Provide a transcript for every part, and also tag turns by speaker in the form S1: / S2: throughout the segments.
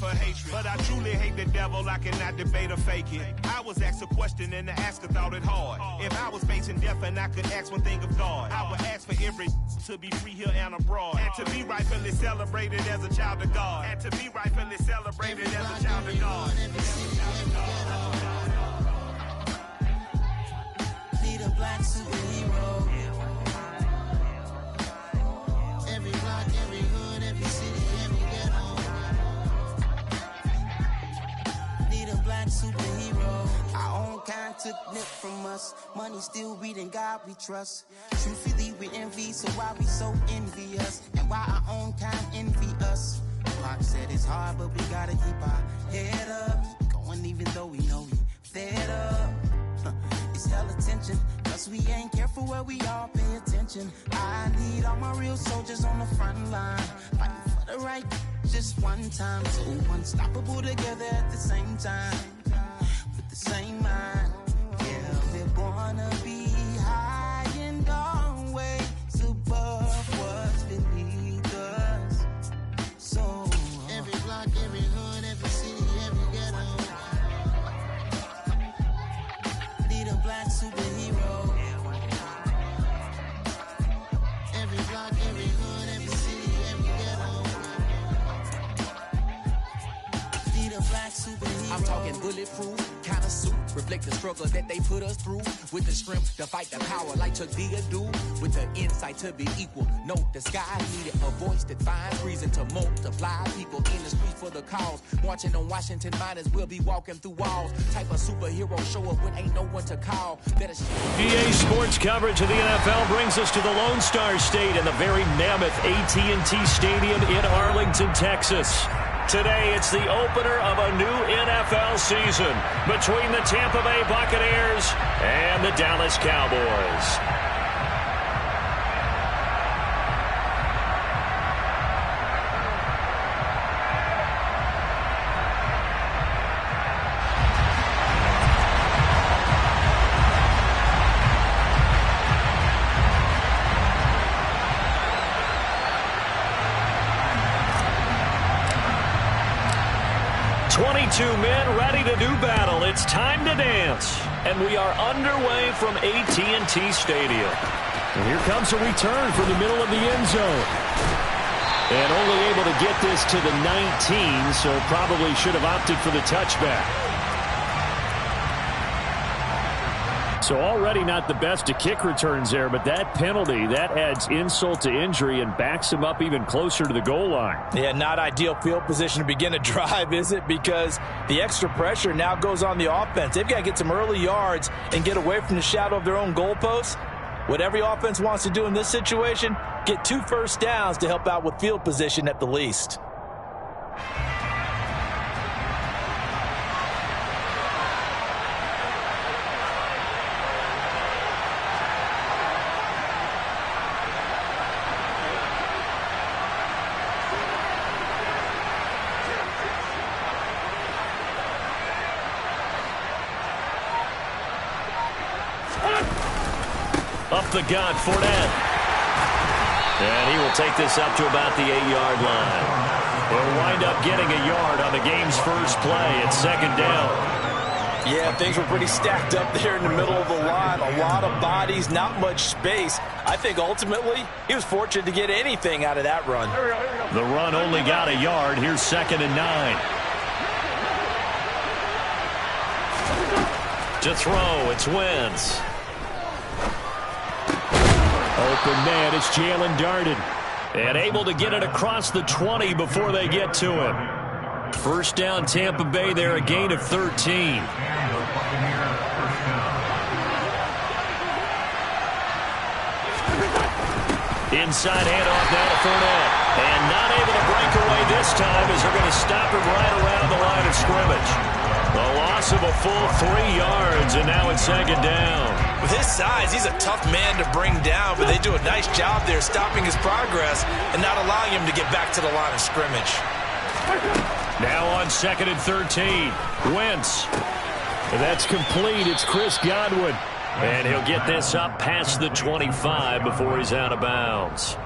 S1: for hatred, but I truly hate the devil. I cannot debate or fake it. I was asked a question and the asker thought it hard. If I was facing death and I could ask one thing of God, I would ask for every to be free here and abroad, and to be rightfully celebrated as a child of God, and to be rightfully celebrated as a child of God.
S2: Need a black superhero. Every block, every hood, every city, every ghetto. Need a black superhero. Our own kind took nip from us. Money still reading God we trust. Truthfully we envy, so why we so envious? And why our own kind envy us? Pac said it's hard, but we gotta keep our head up. Going even though we know we fed up. It's hella tension, cause we ain't careful where we all pay attention. I need all my real soldiers on the front line, fighting for the right just one time. So unstoppable together at the same time, with the same mind. Yeah, we're born to be high and always above what's beneath us. So every block, every hood, every city, every ghetto. Need a black superhero. Every block, every hood, every city, every ghetto. Need a black superhero.
S3: I'm talking bulletproof kind of suit, reflect the struggle that they put us through, with the strength to fight the power like Chuck D do, with the insight to be equal. Note the sky needed a voice that finds reason to multiply people in the streets for the cause. Marching on Washington, might as well be walking through walls. Type of superhero show up when ain't no one to call.
S4: EA Sports coverage of the NFL brings us to the Lone Star State in the very mammoth AT&T Stadium in Arlington, Texas. Today, it's the opener of a new NFL season between the Tampa Bay Buccaneers and the Dallas Cowboys. Men ready to do battle. It's time to dance. And we are underway from AT&T Stadium. And here comes a return from the middle of the end zone. And only able to get this to the 19, so probably should have opted for the touchback. So already not the best of kick returns there, but that penalty, that adds insult to injury and backs him up even closer to the goal line.
S5: Yeah, not ideal field position to begin a drive, is it? Because the extra pressure now goes on the offense. They've got to get some early yards and get away from the shadow of their own goalposts. What every offense wants to do in this situation, get 2 first downs to help out with field position at the least.
S4: Up the gut, Fournette. And he will take this up to about the 8-yard line. He'll wind up getting a yard on the game's first play at second down.
S5: Yeah, things were pretty stacked up there in the middle of the line. A lot of bodies, not much space. I think ultimately he was fortunate to get anything out of that run.
S4: The run only got a yard. Here's 2nd and 9. To throw, it's Wentz. Open man, it's Jalen Darden. And able to get it across the 20 before they get to him. First down, Tampa Bay there, a gain of 13. Inside handoff now to Fournette. And not able to break away this time as they're going to stop him right around the line of scrimmage. A loss of a full 3 yards, and now it's 2nd down.
S5: With his size, he's a tough man to bring down, but they do a nice job there stopping his progress and not allowing him to get back to the line of scrimmage.
S4: Now on 2nd and 13, Wentz. And that's complete. It's Chris Godwin. And he'll get this up past the 25 before he's out of bounds.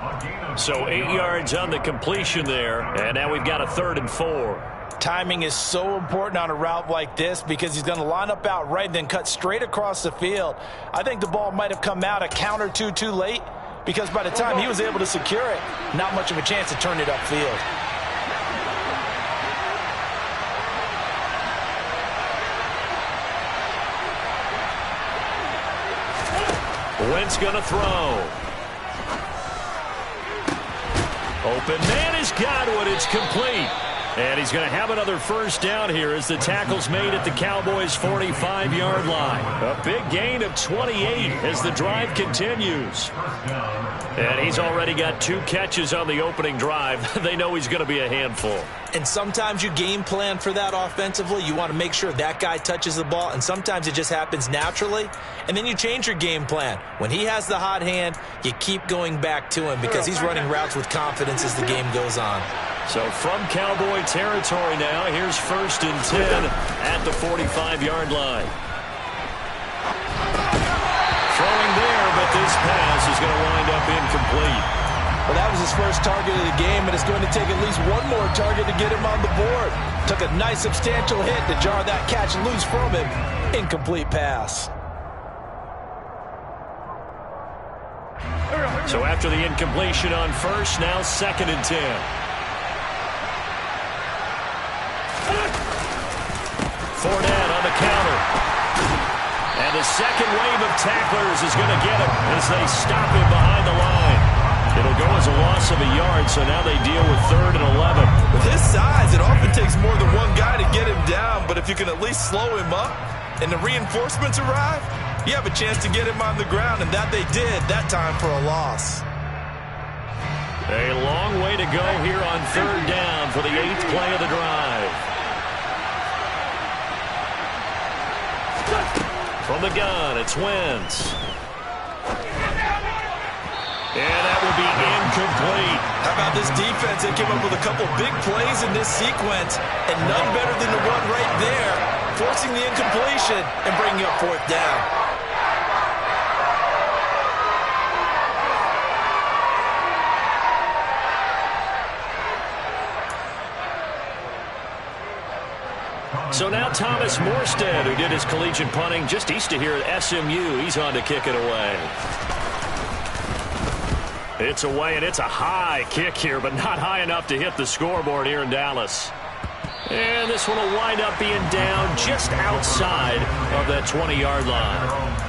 S4: So 8 yards on the completion there, and now we've got a 3rd and 4.
S5: timing is so important on a route like this because he's going to line up out right and then cut straight across the field. I think the ball might have come out a count or two too late because by the time he was able to secure it, not much of a chance to turn it upfield.
S4: Wentz going to throw. Open man is Godwin. It's complete. And he's going to have another first down here as the tackle's made at the Cowboys' 45-yard line. A big gain of 28 as the drive continues. And he's already got 2 catches on the opening drive. They know he's going to be a handful.
S5: And sometimes you game plan for that offensively. You want to make sure that guy touches the ball, and sometimes it just happens naturally. And then you change your game plan. When he has the hot hand, you keep going back to him because he's running routes with confidence as the game goes on.
S4: So from Cowboy territory now, here's 1st and 10 at the 45-yard line. Throwing there, but this pass is going to wind up incomplete.
S5: Well, that was his first target of the game, and it's going to take at least one more target to get him on the board. Took a nice substantial hit to jar that catch loose from him. Incomplete pass.
S4: So after the incompletion on 1st, now 2nd and 10. Fournette on the counter. And the second wave of tacklers is going to get him as they stop him behind the line. It'll go as a loss of a yard, so now they deal with 3rd and 11.
S5: With his size, it often takes more than one guy to get him down, but if you can at least slow him up and the reinforcements arrive, you have a chance to get him on the ground, and that they did that time for a loss.
S4: A long way to go here on 3rd down for the 8th play of the drive. From the gun, it's Wentz. And that will be incomplete.
S5: How about this defense? They came up with a couple big plays in this sequence, and none better than the one right there, forcing the incompletion and bringing up 4th down.
S4: So now Thomas Morstead, who did his collegiate punting just east of here at SMU, he's on to kick it away. It's away, and it's a high kick here, but not high enough to hit the scoreboard here in Dallas. And this one will wind up being down just outside of that 20-yard line.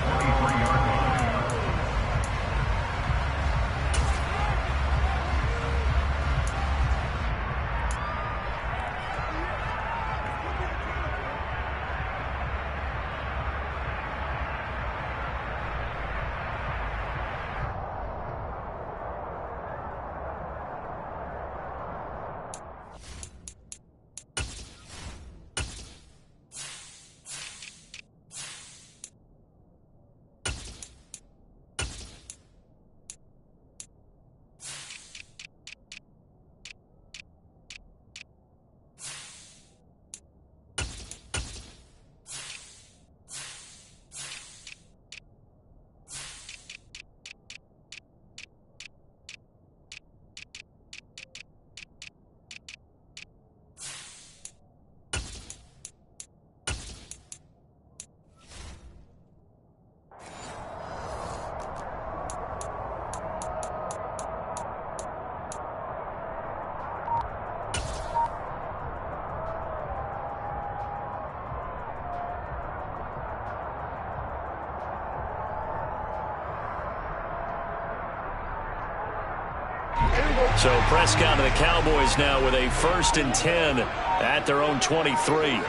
S4: So Prescott and the Cowboys now with a 1st and 10 at their own 23.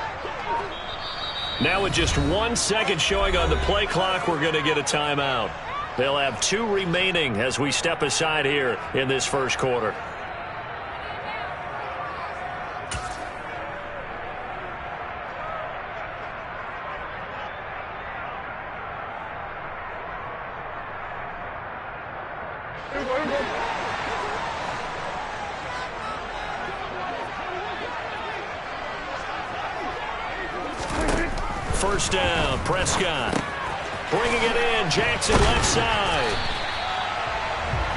S4: Now with just 1 second showing on the play clock, we're going to get a timeout. They'll have 2 remaining as we step aside here in this first quarter. First down, Prescott. Bringing it in, Jackson left side.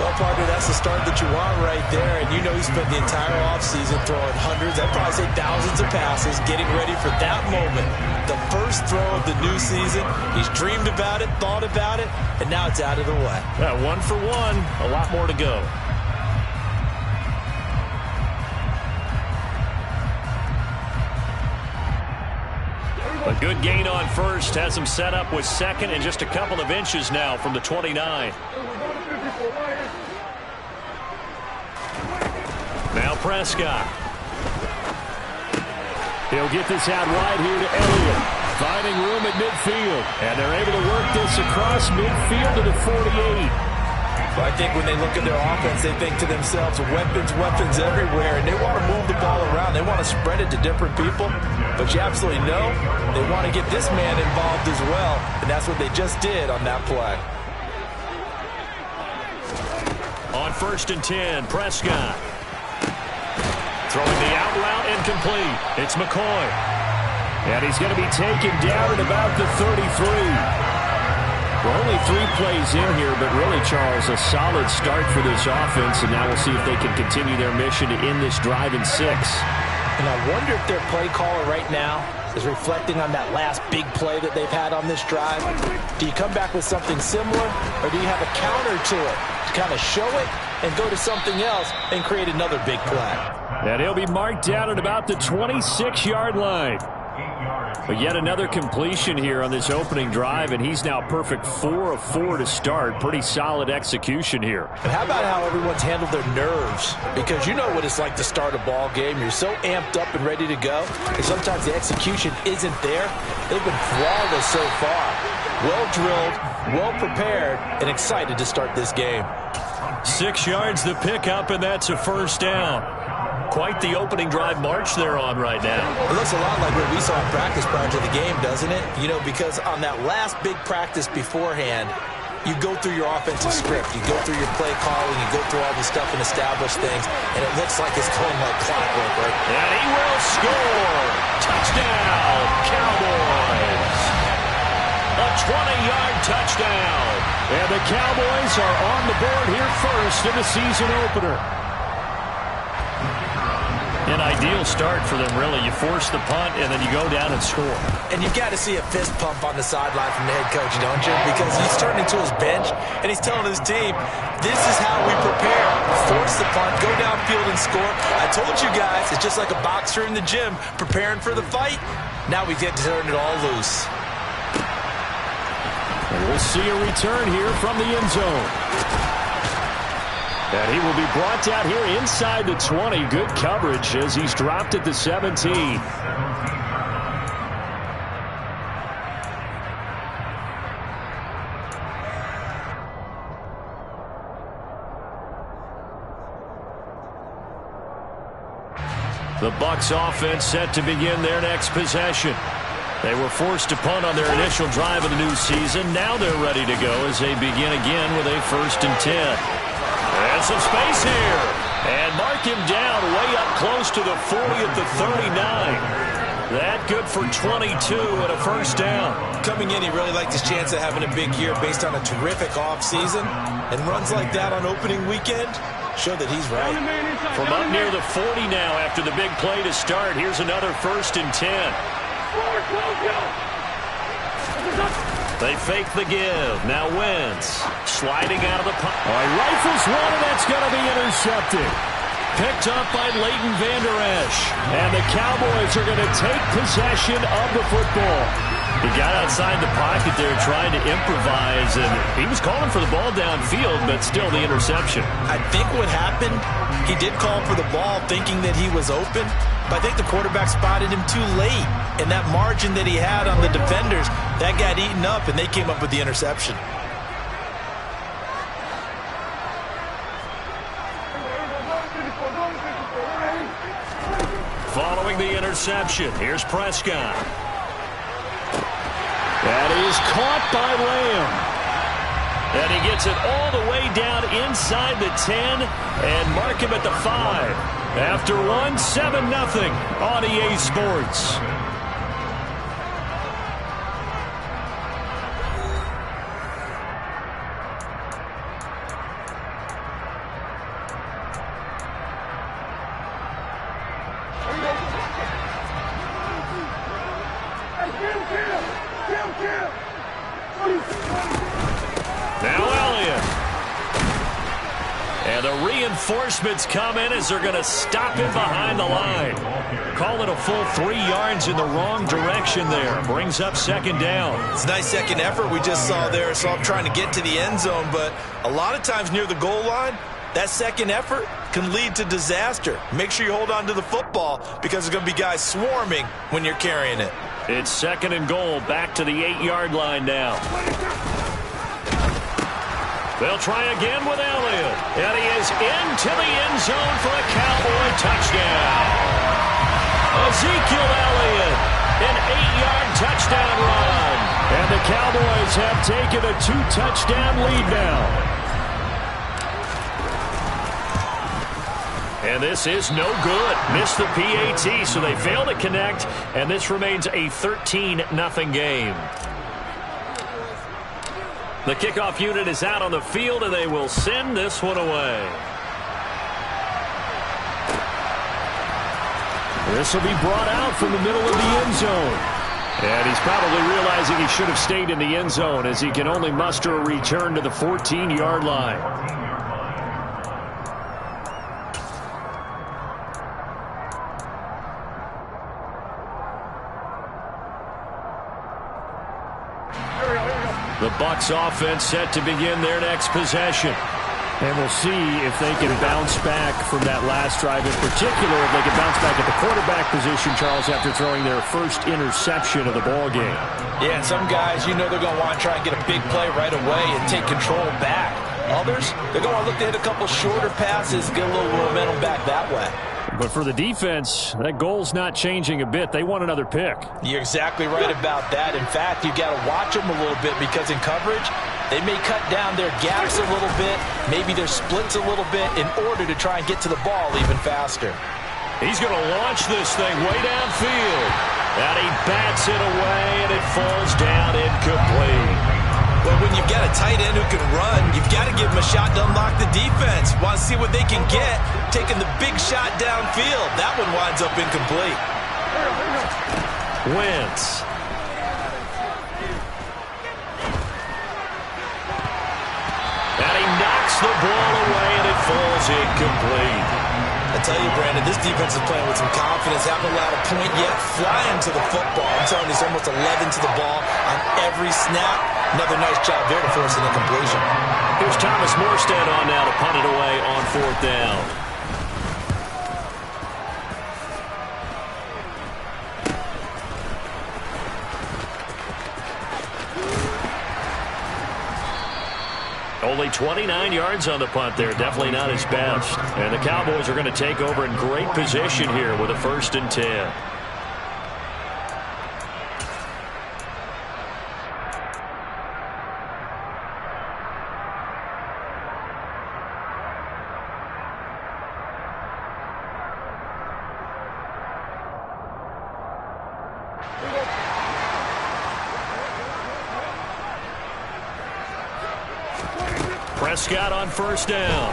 S5: Well, partner, that's the start that you want right there. And you know he spent the entire offseason throwing hundreds, I'd probably say thousands of passes, getting ready for that moment. The first throw of the new season. He's dreamed about it, thought about it, and now it's out of the way.
S4: Yeah, 1 for 1. A lot more to go. A good gain on first has him set up with second and just a couple of inches now from the 29. Now Prescott. He'll get this out wide here to Elliott. Finding room at midfield. And they're able to work this across midfield to the 48.
S5: Well, I think when they look at their offense, they think to themselves, weapons, weapons everywhere, and they want to move the ball around. They want to spread it to different people, but you absolutely know they want to get this man involved as well, and that's what they just did on that play.
S4: On 1st and 10, Prescott. Throwing the out route incomplete. It's McCoy. And he's going to be taken down at about the 33. We're only 3 plays in here, but really, Charles, a solid start for this offense, and now we'll see if they can continue their mission to end this drive in 6.
S5: And I wonder if their play caller right now is reflecting on that last big play that they've had on this drive. Do you come back with something similar, or do you have a counter to it to kind of show it and go to something else and create another big play?
S4: And he'll be marked down at about the 26-yard line. But yet another completion here on this opening drive, and he's now perfect 4 of 4 to start. Pretty solid execution here.
S5: And how about how everyone's handled their nerves? Because you know what it's like to start a ball game. You're so amped up and ready to go, and sometimes the execution isn't there. They've been flawless so far. Well drilled, well prepared, and excited to start this game.
S4: 6 yards the pickup, and that's a first down. Quite the opening drive march they're on right now.
S5: It looks a lot like what we saw in practice prior to the game, doesn't it? You know, because on that last big practice beforehand, you go through your offensive script, you go through your play calling, you go through all this stuff and establish things, and it looks like it's going like clockwork, right?
S4: And he will score! Touchdown, Cowboys! A 20-yard touchdown! And the Cowboys are on the board here first in the season opener. An ideal start for them, really. You force the punt, and then you go down and score.
S5: And you've got to see a fist pump on the sideline from the head coach, don't you? Because he's turning to his bench, and he's telling his team, this is how we prepare. Force the punt, go downfield and score. I told you guys, it's just like a boxer in the gym preparing for the fight. Now we get to turn it all loose.
S4: And we'll see a return here from the end zone. And he will be brought down here inside the 20. Good coverage as he's dropped at the 17. The Bucs offense set to begin their next possession. They were forced to punt on their initial drive of the new season. Now they're ready to go as they begin again with a 1st and 10. And some space here. And mark him down way up close to the 40 at the 39. That good for 22 and a first down.
S5: Coming in, he really liked his chance of having a big year based on a terrific offseason. And runs like that on opening weekend show that he's right.
S4: From up near the 40 now after the big play to start. Here's another 1st and 10. They fake the give. Now Wentz sliding out of the pocket. He rifles one, and that's going to be intercepted. Picked up by Leighton Vander Esch. And the Cowboys are going to take possession of the football. He got outside the pocket there trying to improvise, and he was calling for the ball downfield, but still the interception.
S5: I think what happened, he did call for the ball thinking that he was open, but I think the quarterback spotted him too late. And that margin that he had on the defenders, that got eaten up, and they came up with the interception.
S4: Following the interception, here's Prescott. That is caught by Lamb. And he gets it all the way down inside the 10 and mark him at the 5. After 7-0 on EA Sports. the reinforcements come in as they're going to stop him behind the line. Call it a full 3 yards in the wrong direction there. Brings up second down.
S5: It's a nice second effort we just saw there. So I'm trying to get to the end zone, but a lot of times near the goal line, that second effort can lead to disaster. Make sure you hold on to the football because there's going to be guys swarming when you're carrying it.
S4: It's second and goal, back to the 8-yard line now. They'll try again with Elliott. And he is into the end zone for a Cowboy touchdown. Ezekiel Elliott, an 8-yard touchdown run. And the Cowboys have taken a 2-touchdown lead now. And this is no good. Missed the PAT, so they fail to connect, and this remains a 13-0 game. The kickoff unit is out on the field, and they will send this one away. This will be brought out from the middle of the end zone. And he's probably realizing he should have stayed in the end zone as he can only muster a return to the 14-yard line. The Bucs offense set to begin their next possession. And we'll see if they can bounce back from that last drive, in particular if they can bounce back at the quarterback position, Charles, after throwing their first interception of the ball game.
S5: Yeah, and some guys, you know they're going to want to try and get a big play right away and take control back. Others, they're going to look to hit a couple shorter passes, get a little momentum back that way.
S4: But for the defense, that goal's not changing a bit. They want another pick.
S5: You're exactly right about that. In fact, you got to watch them a little bit because in coverage, they may cut down their gaps a little bit, maybe their splits a little bit in order to try and get to the ball even faster.
S4: He's going to launch this thing way downfield. And he bats it away, and it falls down incomplete.
S5: Well, when you've got a tight end who can run, you've got to give him a shot to unlock the defense. Want to see what they can get, taking the big shot downfield. That one winds up incomplete.
S4: Wentz. And he knocks the ball away, and it falls incomplete.
S5: I tell you, Brandon, this defense is playing with some confidence. Haven't allowed a point yet. Flying to the football. I'm telling you, it's almost 11 to the ball on every snap. Another nice job there to force an incompletion.
S4: Here's Thomas Morstead on now to punt it away on 4th down. Only 29 yards on the punt there. Definitely not his best. And the Cowboys are going to take over in great position here with a 1st and 10. Prescott on 1st down.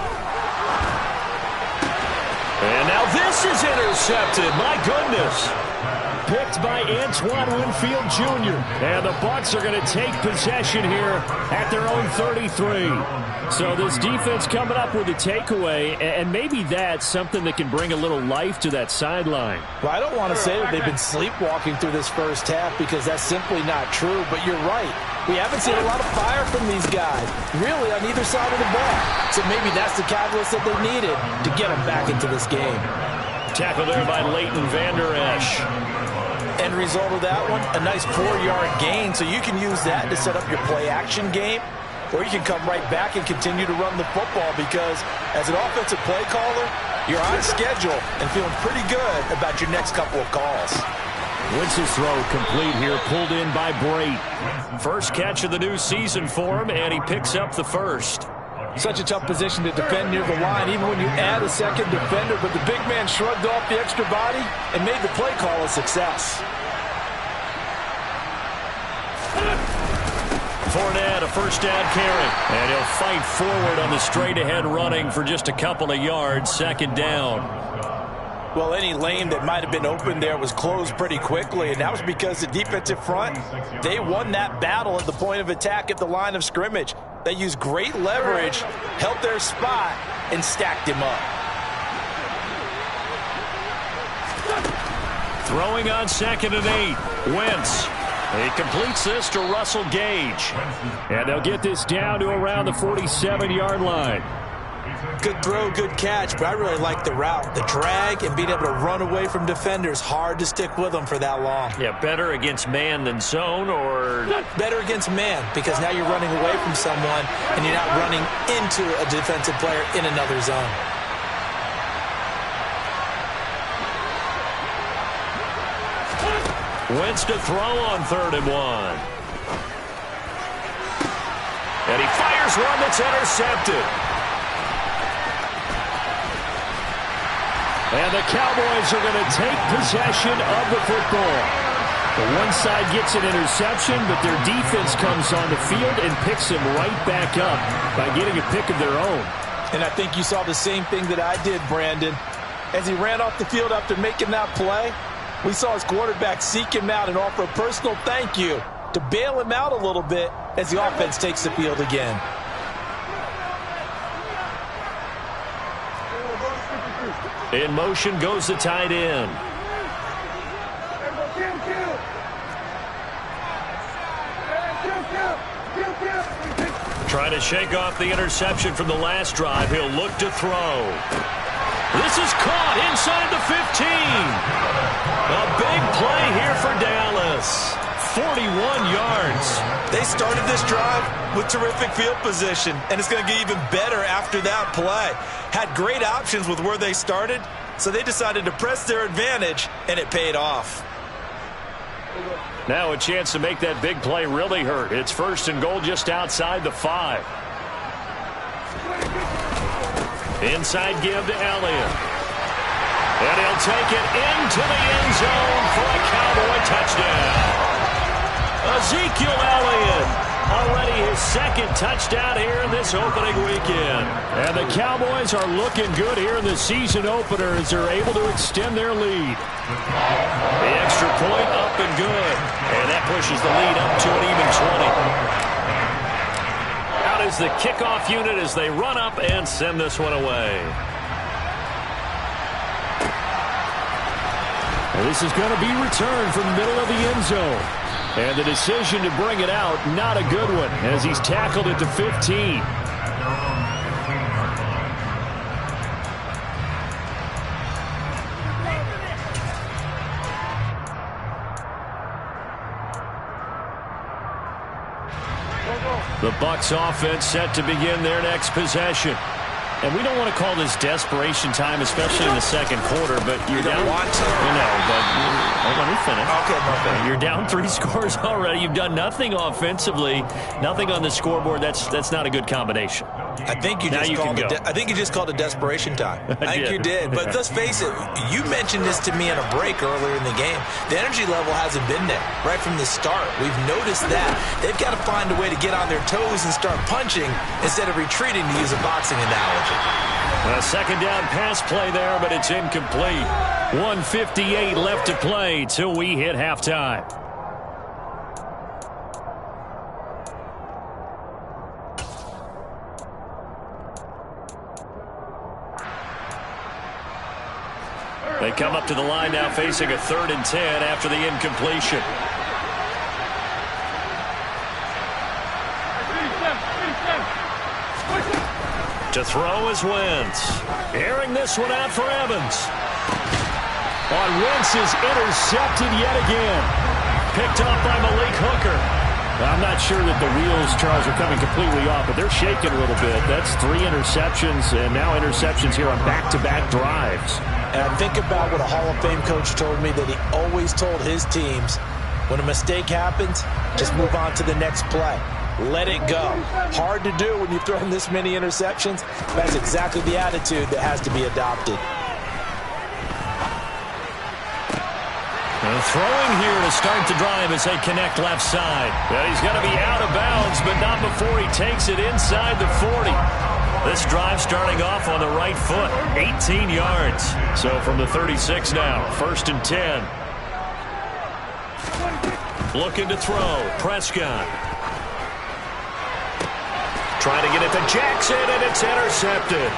S4: And now this is intercepted. My goodness. Picked by Antoine Winfield Jr. And the Bucs are going to take possession here at their own 33. So this defense coming up with a takeaway, and maybe that's something that can bring a little life to that sideline.
S5: Well, I don't want to say that they've been sleepwalking through this first half because that's simply not true, but you're right. We haven't seen a lot of fire from these guys, really, on either side of the ball. So maybe that's the catalyst that they needed to get them back into this game.
S4: Tackle there by Leighton Vander Esch.
S5: End result of that one, a nice 4-yard gain, so you can use that to set up your play-action game, or you can come right back and continue to run the football because as an offensive play caller, you're on schedule and feeling pretty good about your next couple of calls.
S4: Wentz's throw complete here, pulled in by Brate. First catch of the new season for him, and he picks up the first.
S5: Such a tough position to defend near the line, even when you add a second defender, but the big man shrugged off the extra body and made the play call a success.
S4: Fournette, a 1st down carry. And he'll fight forward on the straight-ahead running for just a couple of yards, 2nd down.
S5: Well, any lane that might have been open there was closed pretty quickly, and that was because the defensive front, they won that battle at the point of attack at the line of scrimmage. They used great leverage, held their spot, and stacked him up.
S4: Throwing on 2nd and 8. Wentz. He completes this to Russell Gage. And they'll get this down to around the 47-yard line.
S5: Good throw, good catch, but I really like the route. The drag and being able to run away from defenders, hard to stick with them for that long.
S4: Yeah, better against man than zone, or?
S5: Better against man, because now you're running away from someone and you're not running into a defensive player in another zone.
S4: Wentz to throw on 3rd and 1. And he fires one that's intercepted. And the Cowboys are going to take possession of the football. The one side gets an interception, but their defense comes on the field and picks him right back up by getting a pick of their own.
S5: And I think you saw the same thing that I did, Brandon. As he ran off the field after making that play, we saw his quarterback seek him out and offer a personal thank you to bail him out a little bit as the offense takes the field again.
S4: In motion goes the tight end. Trying to shake off the interception from the last drive. He'll look to throw. This is caught inside the 15. A big play here for Dallas. 41 yards.
S5: They started this drive with terrific field position, and it's going to get even better after that play. Had great options with where they started, so they decided to press their advantage, and it paid off.
S4: Now a chance to make that big play really hurt. It's 1st and goal just outside the 5. Inside give to Elliott. And he'll take it into the end zone for a Cowboy touchdown. Ezekiel Elliott, already his 2nd touchdown here in this opening weekend. And the Cowboys are looking good here in the season opener as they're able to extend their lead. The extra point up and good. And that pushes the lead up to an even 20. Out is the kickoff unit as they run up and send this one away. And this is going to be returned from the middle of the end zone. And the decision to bring it out, not a good one, as he's tackled at the 15. The Bucs offense set to begin their next possession. And we don't want to call this desperation time, especially in the 2nd quarter, but you're down.
S5: Want to.
S4: You know, but let me finish.
S5: Okay, Muffin.
S4: You're down 3 scores already. You've done nothing offensively, nothing on the scoreboard. That's not a good combination.
S5: I think you just called it desperation time. I think you did. But let's face it, you mentioned this to me in a break earlier in the game. The energy level hasn't been there right from the start. We've noticed that. They've got to find a way to get on their toes and start punching instead of retreating, to use a boxing analogy.
S4: A 2nd down pass play there, but it's incomplete. 1:58 left to play till we hit halftime. They come up to the line now facing a 3rd and 10 after the incompletion. To throw is Wentz. Airing this one out for Evans. On Wentz is intercepted yet again. Picked off by Malik Hooker. I'm not sure that the wheels, Charles, are coming completely off, but they're shaking a little bit. That's 3 interceptions, and now interceptions here on back-to-back drives.
S5: And I think about what a Hall of Fame coach told me that he always told his teams, when a mistake happens, just move on to the next play. Let it go. Hard to do when you've thrown this many interceptions. That's exactly the attitude that has to be adopted.
S4: And throwing here to start the drive as they connect left side. Well, he's going to be out of bounds, but not before he takes it inside the 40. This drive starting off on the right foot, 18 yards. So from the 36 now, 1st and 10. Looking to throw, Prescott. Trying to get it to Jackson, and it's intercepted.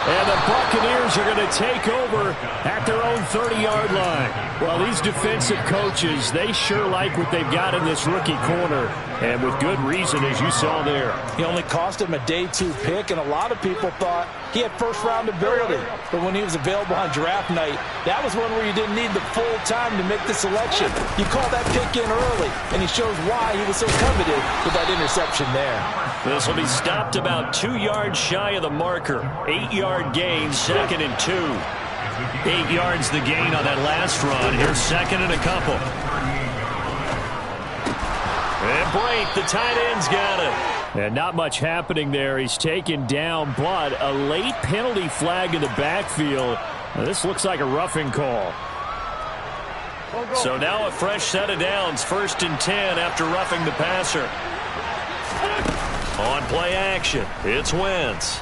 S4: And the Buccaneers are going to take over at their own 30-yard line. Well, these defensive coaches, they sure like what they've got in this rookie corner. And with good reason, as you saw there.
S5: He only cost him a day 2 pick, and a lot of people thought he had first-round ability. But when he was available on draft night, that was one where you didn't need the full time to make the selection. You call that pick in early, and he shows why he was so coveted with that interception there.
S4: This will be stopped about 2 yards shy of the marker. 8-yard gain, 2nd and 2. 8 yards the gain on that last run. Here's 2nd and a couple. And Blake, the tight end's got it. And not much happening there. He's taken down, but a late penalty flag in the backfield. Now, this looks like a roughing call. So now a fresh set of downs. 1st and 10 after roughing the passer. On play action, it's Wentz.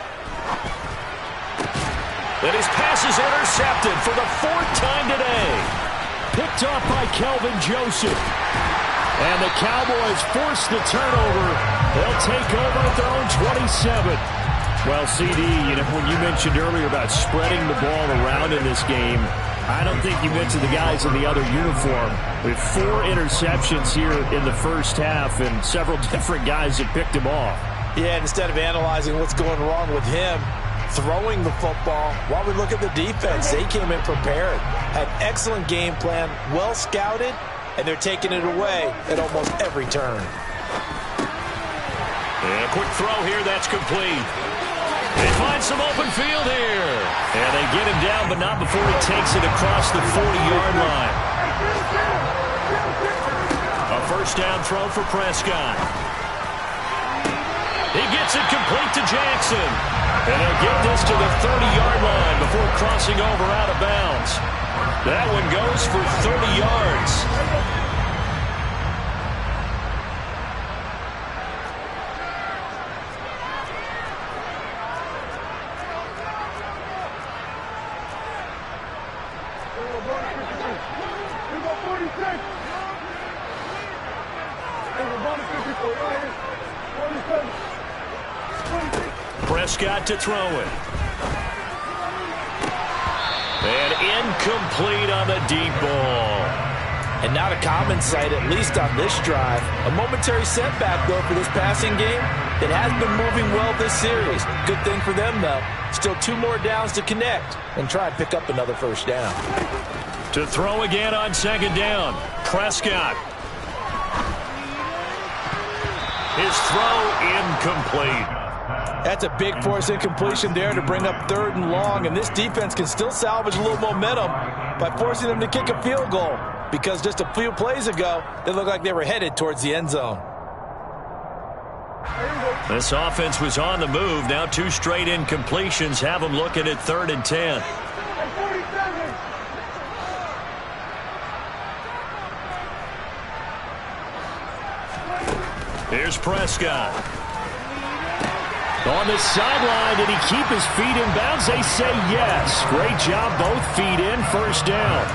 S4: And his pass is intercepted for the 4th time today. Picked off by Kelvin Joseph. And the Cowboys force the turnover. They'll take over at their own 27. Well, CD, when you mentioned earlier about spreading the ball around in this game, I don't think you mentioned the guys in the other uniform. With 4 interceptions here in the first half, and several different guys have picked him off.
S5: Yeah, instead of analyzing what's going wrong with him, throwing the football, while we look at the defense, they came in prepared, had excellent game plan, well scouted, and they're taking it away at almost every turn.
S4: And a quick throw here, that's complete. They find some open field here. And they get him down, but not before he takes it across the 40-yard line. A first down throw for Prescott. He gets it complete to Jackson. And he'll get this to the 30-yard line before crossing over out of bounds. That one goes for 30 yards. Prescott to throw it. And incomplete on the deep ball.
S5: And not a common sight, at least on this drive. A momentary setback, though, for this passing game. It has been moving well this series. Good thing for them, though. Still 2 more downs to connect and try and pick up another first down.
S4: To throw again on 2nd down. Prescott. His throw incomplete.
S5: That's a big force incompletion there to bring up 3rd and long, and this defense can still salvage a little momentum by forcing them to kick a field goal, because just a few plays ago, they looked like they were headed towards the end zone.
S4: This offense was on the move. Now 2 straight incompletions have them looking at 3rd and 10. Here's Prescott. On the sideline, did he keep his feet in bounds? They say yes. Great job, both feet in, first down.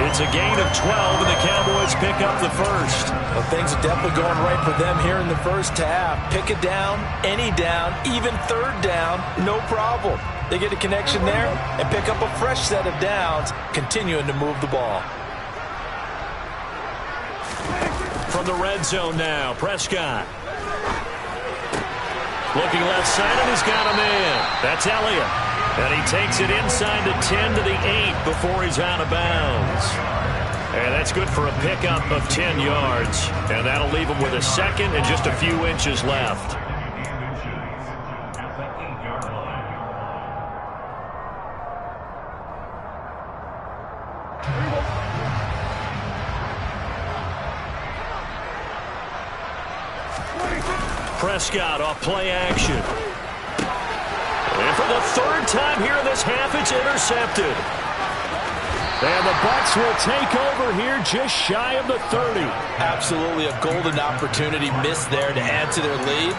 S4: It's a gain of 12, and the Cowboys pick up the first.
S5: Well, things are definitely going right for them here in the first half. Pick a down, any down, even 3rd down, no problem. They get a connection there and pick up a fresh set of downs, continuing to move the ball.
S4: From the red zone now, Prescott. Looking left side, and he's got him in. That's Elliott. And he takes it inside the 10 to the 8 before he's out of bounds. And that's good for a pickup of 10 yards. And that'll leave him with a 2nd and just a few inches left. Prescott off play action. And for the 3rd time here in this half, it's intercepted. And the Bucs will take over here just shy of the 30.
S5: Absolutely a golden opportunity missed there to add to their lead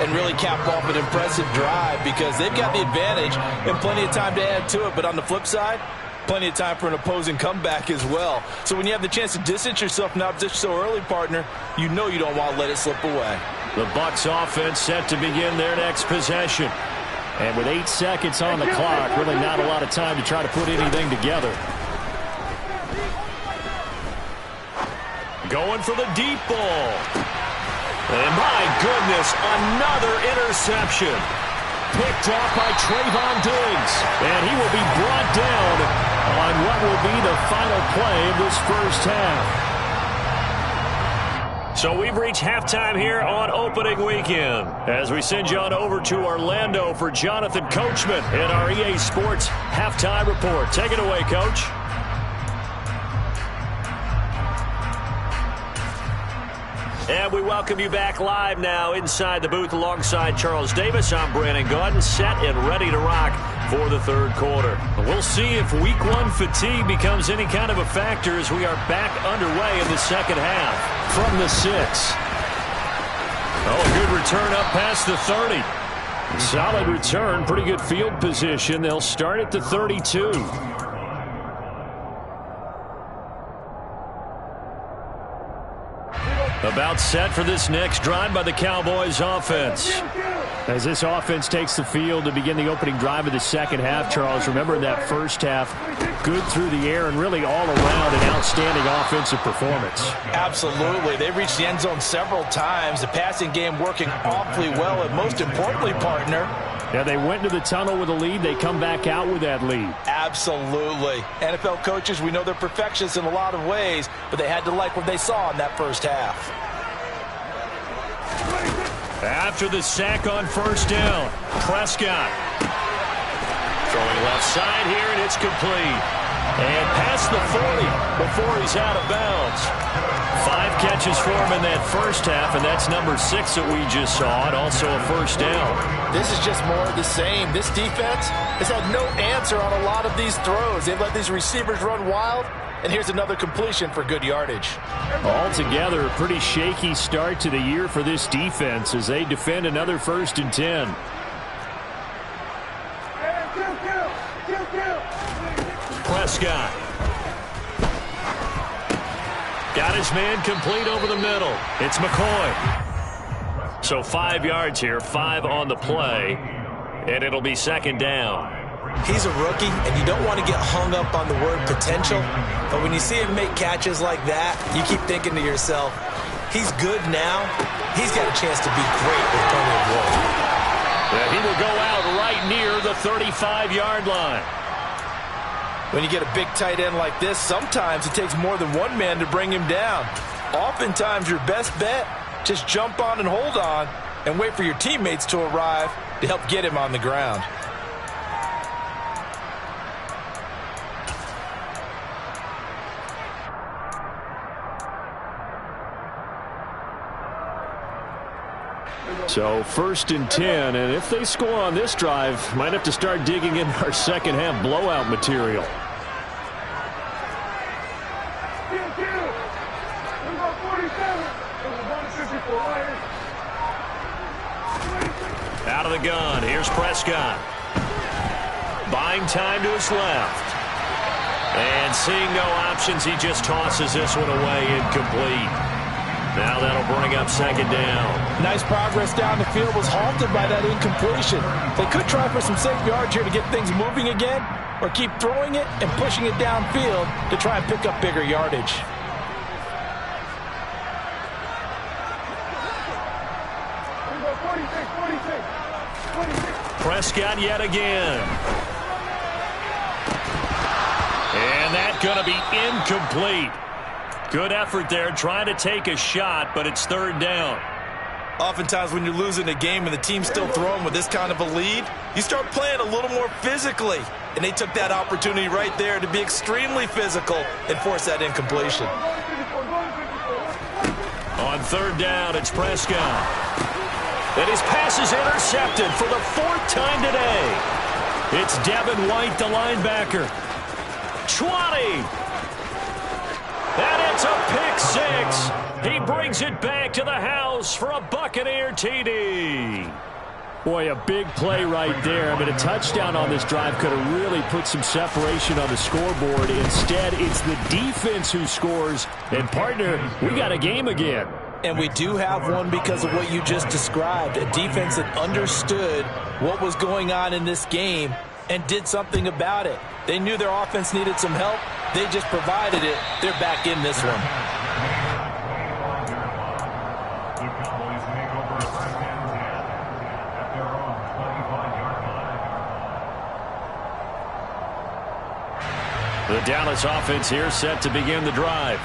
S5: and really cap off an impressive drive, because they've got the advantage and plenty of time to add to it. But on the flip side, plenty of time for an opposing comeback as well. So when you have the chance to distance yourself from opposition so early, partner, you know you don't want to let it slip away.
S4: The Bucs offense set to begin their next possession. And with 8 seconds on the clock, really not a lot of time to try to put anything together. Going for the deep ball. And my goodness, another interception. Picked off by Trayvon Diggs. And he will be brought down on what will be the final play of this first half. So we've reached halftime here on opening weekend as we send you on over to Orlando for Jonathan Coachman in our EA Sports halftime report. Take it away, Coach. And we welcome you back live now inside the booth alongside Charles Davis. I'm Brandon Gaudin, set and ready to rock for the third quarter. We'll see if week one fatigue becomes any kind of a factor as we are back underway in the second half from the 6. Oh, a good return up past the 30. Solid return, pretty good field position. They'll start at the 32. About set for this next drive by the Cowboys offense. As this offense takes the field to begin the opening drive of the second half, Charles, remember in that first half, good through the air and really all around an outstanding offensive performance.
S5: Absolutely. They reached the end zone several times. The passing game working awfully well, and most importantly, partner,
S4: yeah, they went into the tunnel with a lead. They come back out with that lead.
S5: Absolutely. NFL coaches, we know they're perfectionists in a lot of ways, but they had to like what they saw in that first half.
S4: After the sack on first down, Prescott throwing left side here, and it's complete. And past the 40 before he's out of bounds. 5 catches for him in that first half, and that's number 6 that we just saw, and also a first down.
S5: This is just more of the same. This defense has had no answer on a lot of these throws. They've let these receivers run wild, and here's another completion for good yardage.
S4: Altogether, a pretty shaky start to the year for this defense as they defend another 1st and 10. Prescott. Got his man complete over the middle. It's McCoy. So 5 yards here, 5 on the play, and it'll be second down.
S6: He's a rookie, and you don't want to get hung up on the word potential, but when you see him make catches like that, you keep thinking to yourself, he's good now. He's got a chance to be great with plenty of room.
S4: Yeah, he will go out right near the 35-yard line.
S5: When you get a big tight end like this, sometimes it takes more than one man to bring him down. Oftentimes, your best bet, just jump on and hold on and wait for your teammates to arrive to help get him on the ground.
S4: So 1st and 10, and if they score on this drive, might have to start digging in our second half blowout material. Out of the gun, here's Prescott. Buying time to his left. And seeing no options, he just tosses this one away, incomplete. Now that'll bring up second down.
S5: Nice progress down the field, was halted by that incompletion. They could try for some safe yards here to get things moving again, or keep throwing it and pushing it downfield to try and pick up bigger yardage.
S4: Prescott yet again. And that's going to be incomplete. Good effort there, trying to take a shot, but it's 3rd down.
S6: Oftentimes when you're losing a game and the team's still throwing with this kind of a lead, you start playing a little more physically. And they took that opportunity right there to be extremely physical and force that incompletion.
S4: On 3rd down, it's Prescott. And his pass is intercepted for the 4th time today. It's Devin White, the linebacker. 20. And it's a pick 6. He brings it back to the house for a Buccaneer TD. Boy, a big play right there. I mean, a touchdown on this drive could have really put some separation on the scoreboard. Instead, it's the defense who scores. And, partner, we got a game again.
S5: And we do have one because of what you just described, a defense that understood what was going on in this game and did something about it. They knew their offense needed some help. They just provided it. They're back in this one.
S4: The Dallas offense here set to begin the drive.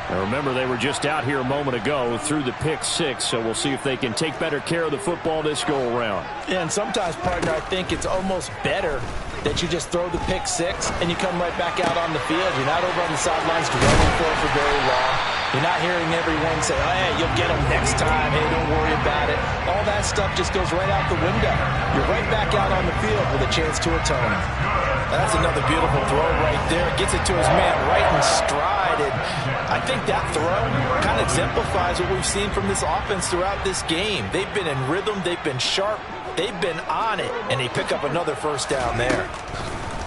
S4: Now remember, they were just out here a moment ago through the pick six, so we'll see if they can take better care of the football this go-around.
S5: Yeah, and sometimes, partner, I think it's almost better that you just throw the pick six and you come right back out on the field. You're not over on the sidelines dwelling for very long. You're not hearing everyone say, oh, hey, you'll get them next time. Hey, don't worry about it. All that stuff just goes right out the window. You're right back out on the field with a chance to atone. That's another beautiful throw right there. Gets it to his man right in stride. And I think that throw kind of exemplifies what we've seen from this offense throughout this game. They've been in rhythm. They've been sharp. They've been on it. And they pick up another first down there.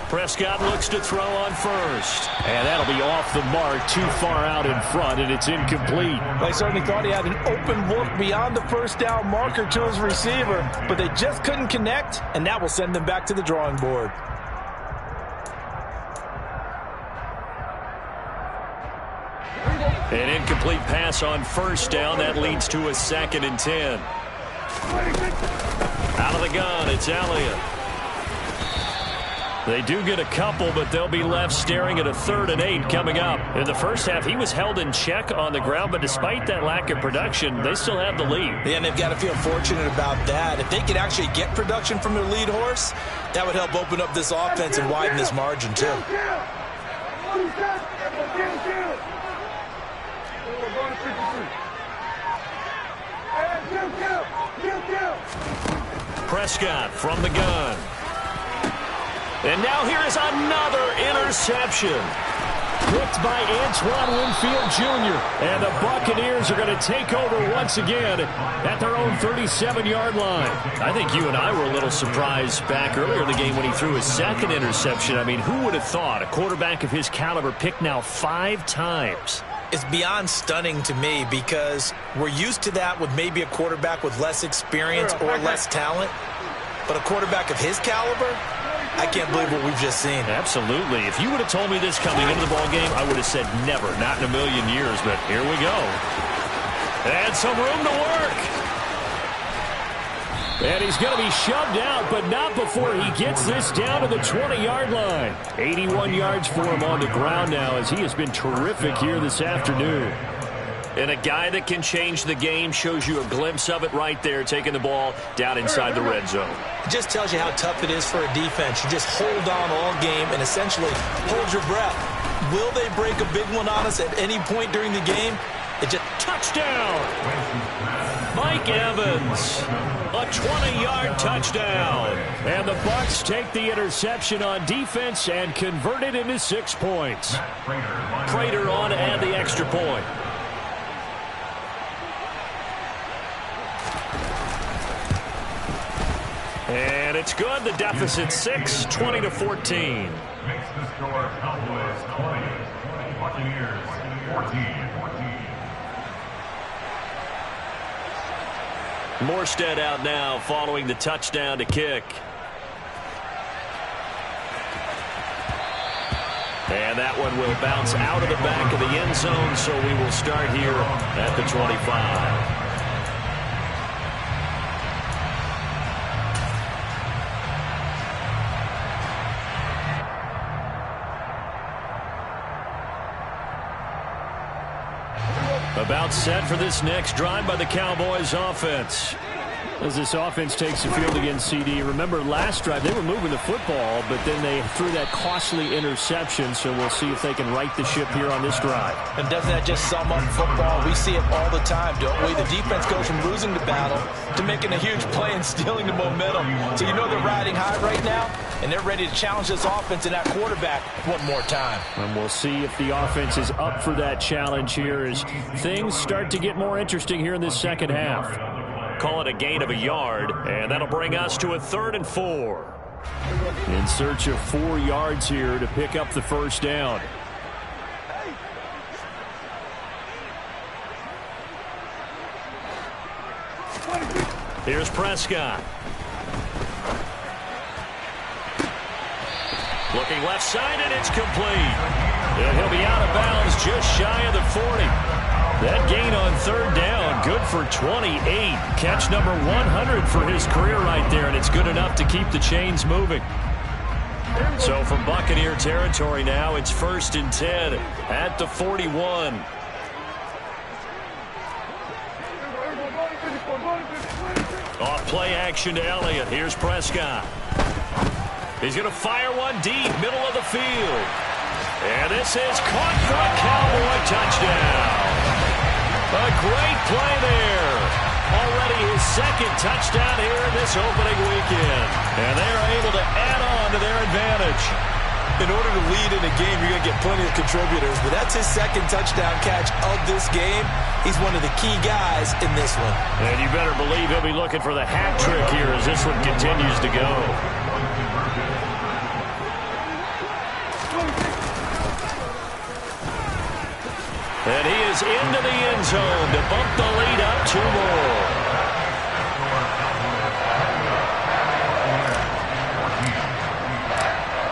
S4: Prescott looks to throw on first. And that'll be off the mark, too far out in front, and it's incomplete.
S5: I certainly thought he had an open look beyond the first down marker to his receiver, but they just couldn't connect, and that will send them back to the drawing board.
S4: An incomplete pass on first down. That leads to a 2nd and 10. Out of the gun, it's Elliott. They do get a couple, but they'll be left staring at a 3rd and 8 coming up. In the first half, he was held in check on the ground, but despite that lack of production, they still have the lead.
S5: Yeah, and they've got to feel fortunate about that. If they could actually get production from their lead horse, that would help open up this offense and widen this margin, too.
S4: Prescott from the gun. And now here is another interception. Picked by Antoine Winfield Jr. And the Buccaneers are going to take over once again at their own 37-yard line. I think you and I were a little surprised back earlier in the game when he threw his 2nd interception. I mean, who would have thought a quarterback of his caliber picked now 5 times?
S5: It's beyond stunning to me because we're used to that with maybe a quarterback with less experience or less talent. But a quarterback of his caliber, I can't believe what we've just seen.
S4: Absolutely. If you would have told me this coming into the ballgame, I would have said never, not in a million years. But here we go. And some room to work. And he's going to be shoved out, but not before he gets this down to the 20-yard line. 81 yards for him on the ground now as he has been terrific here this afternoon. And a guy that can change the game shows you a glimpse of it right there, taking the ball down inside the red zone.
S5: It just tells you how tough it is for a defense. You just hold on all game and essentially hold your breath. Will they break a big one on us at any point during the game? It just touchdown.
S4: Mike Evans, a 20-yard touchdown. And the Bucs take the interception on defense and convert it into 6 points. Prater on to add the extra point. And it's good. The deficit 6, 20-14.
S7: Makes the score Cowboys 20, Buccaneers 14.
S4: Morstead out now following the touchdown to kick. And that one will bounce out of the back of the end zone, so we will start here at the 25. About set for this next drive by the Cowboys offense. As this offense takes the field against CD. Remember last drive they were moving the football, but then they threw that costly interception, so we'll see if they can right the ship here on this drive.
S5: And doesn't that just sum up football? We see it all the time, don't we? The defense goes from losing the battle to making a huge play and stealing the momentum. So you know they're riding high right now, and they're ready to challenge this offense and that quarterback one more time.
S4: And we'll see if the offense is up for that challenge here as things start to get more interesting here in this second half. Call it a gain of a yard, and that'll bring us to a 3rd and 4. In search of 4 yards here to pick up the first down. Here's Prescott. Looking left side, and it's complete. And he'll be out of bounds just shy of the 40. That gain on third down, good for 28. Catch number 100 for his career right there, and it's good enough to keep the chains moving. So from Buccaneer territory now, it's 1st and 10 at the 41. Off play action to Elliott. Here's Prescott. He's going to fire one deep, middle of the field. And this is caught for a Cowboy touchdown. A great play there. Already his second touchdown here in this opening weekend. And they are able to add on to their advantage.
S6: In order to lead in a game, you're going to get plenty of contributors, but that's his second touchdown catch of this game. He's one of the key guys in this one.
S4: And you better believe he'll be looking for the hat trick here as this one continues to go. And he is into the end zone to bump the lead up 2 more.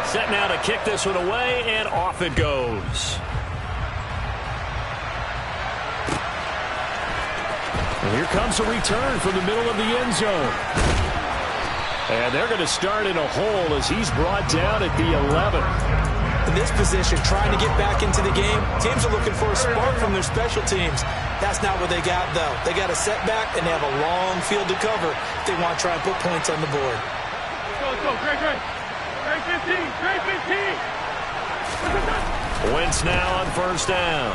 S4: Set now to kick this one away, and off it goes. And here comes a return from the middle of the end zone. And they're going to start in a hole as he's brought down at the 11.
S6: In this position, trying to get back into the game, teams are looking for a spark from their special teams. That's not what they got, though. They got a setback, and they have a long field to cover if they want to try and put points on the board.
S8: Let's go, Great 15, Great 15.
S4: Wentz now on 1st down.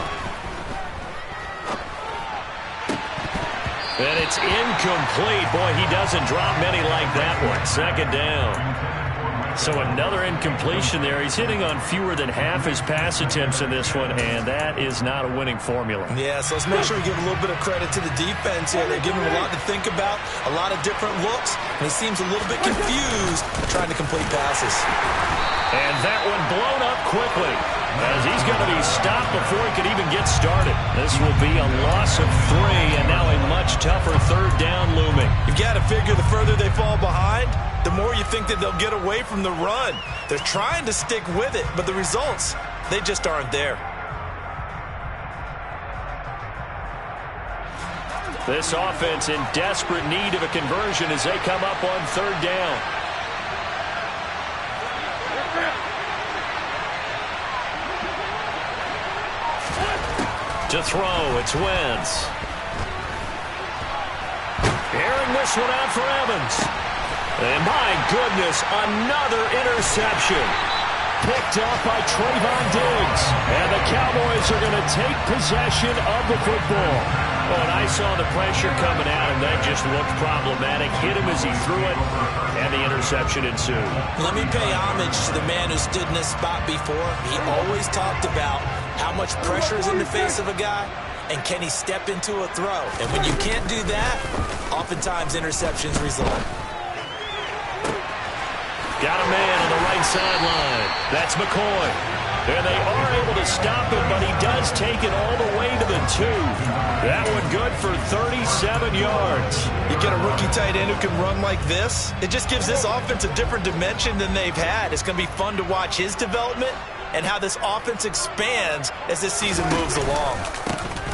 S4: And it's incomplete. Boy, he doesn't drop many like that one. 2nd down. So another incompletion there. He's hitting on fewer than half his pass attempts in this one, and that is not a winning formula.
S6: Yeah, so let's make sure we give a little bit of credit to the defense here. They're giving him a lot to think about, a lot of different looks, and he seems a little bit confused trying to complete passes.
S4: And that one blown up quickly as he's going to be stopped before he could even get started. This will be a loss of 3, and now a much tougher 3rd down looming.
S6: You've got to figure the further they fall behind, the more you think that they'll get away from the run. They're trying to stick with it, but the results, they just aren't there.
S4: This offense in desperate need of a conversion as they come up on 3rd down. To throw, it's Wentz. Airing this one out for Evans. And my goodness, another interception. Picked off by Trayvon Diggs. And the Cowboys are going to take possession of the football. Oh, and I saw the pressure coming out, and that just looked problematic. Hit him as he threw it, and the interception ensued.
S6: Let me pay homage to the man who stood in this spot before. He always talked about how much pressure is in the face of a guy, and can he step into a throw? And when you can't do that, oftentimes interceptions result.
S4: Got a man on the right sideline. That's McCoy. And they are able to stop him, but he does take it all the way to the 2. That one good for 37 yards.
S6: You get a rookie tight end who can run like this. It just gives this offense a different dimension than they've had. It's going to be fun to watch his development and how this offense expands as this season moves along.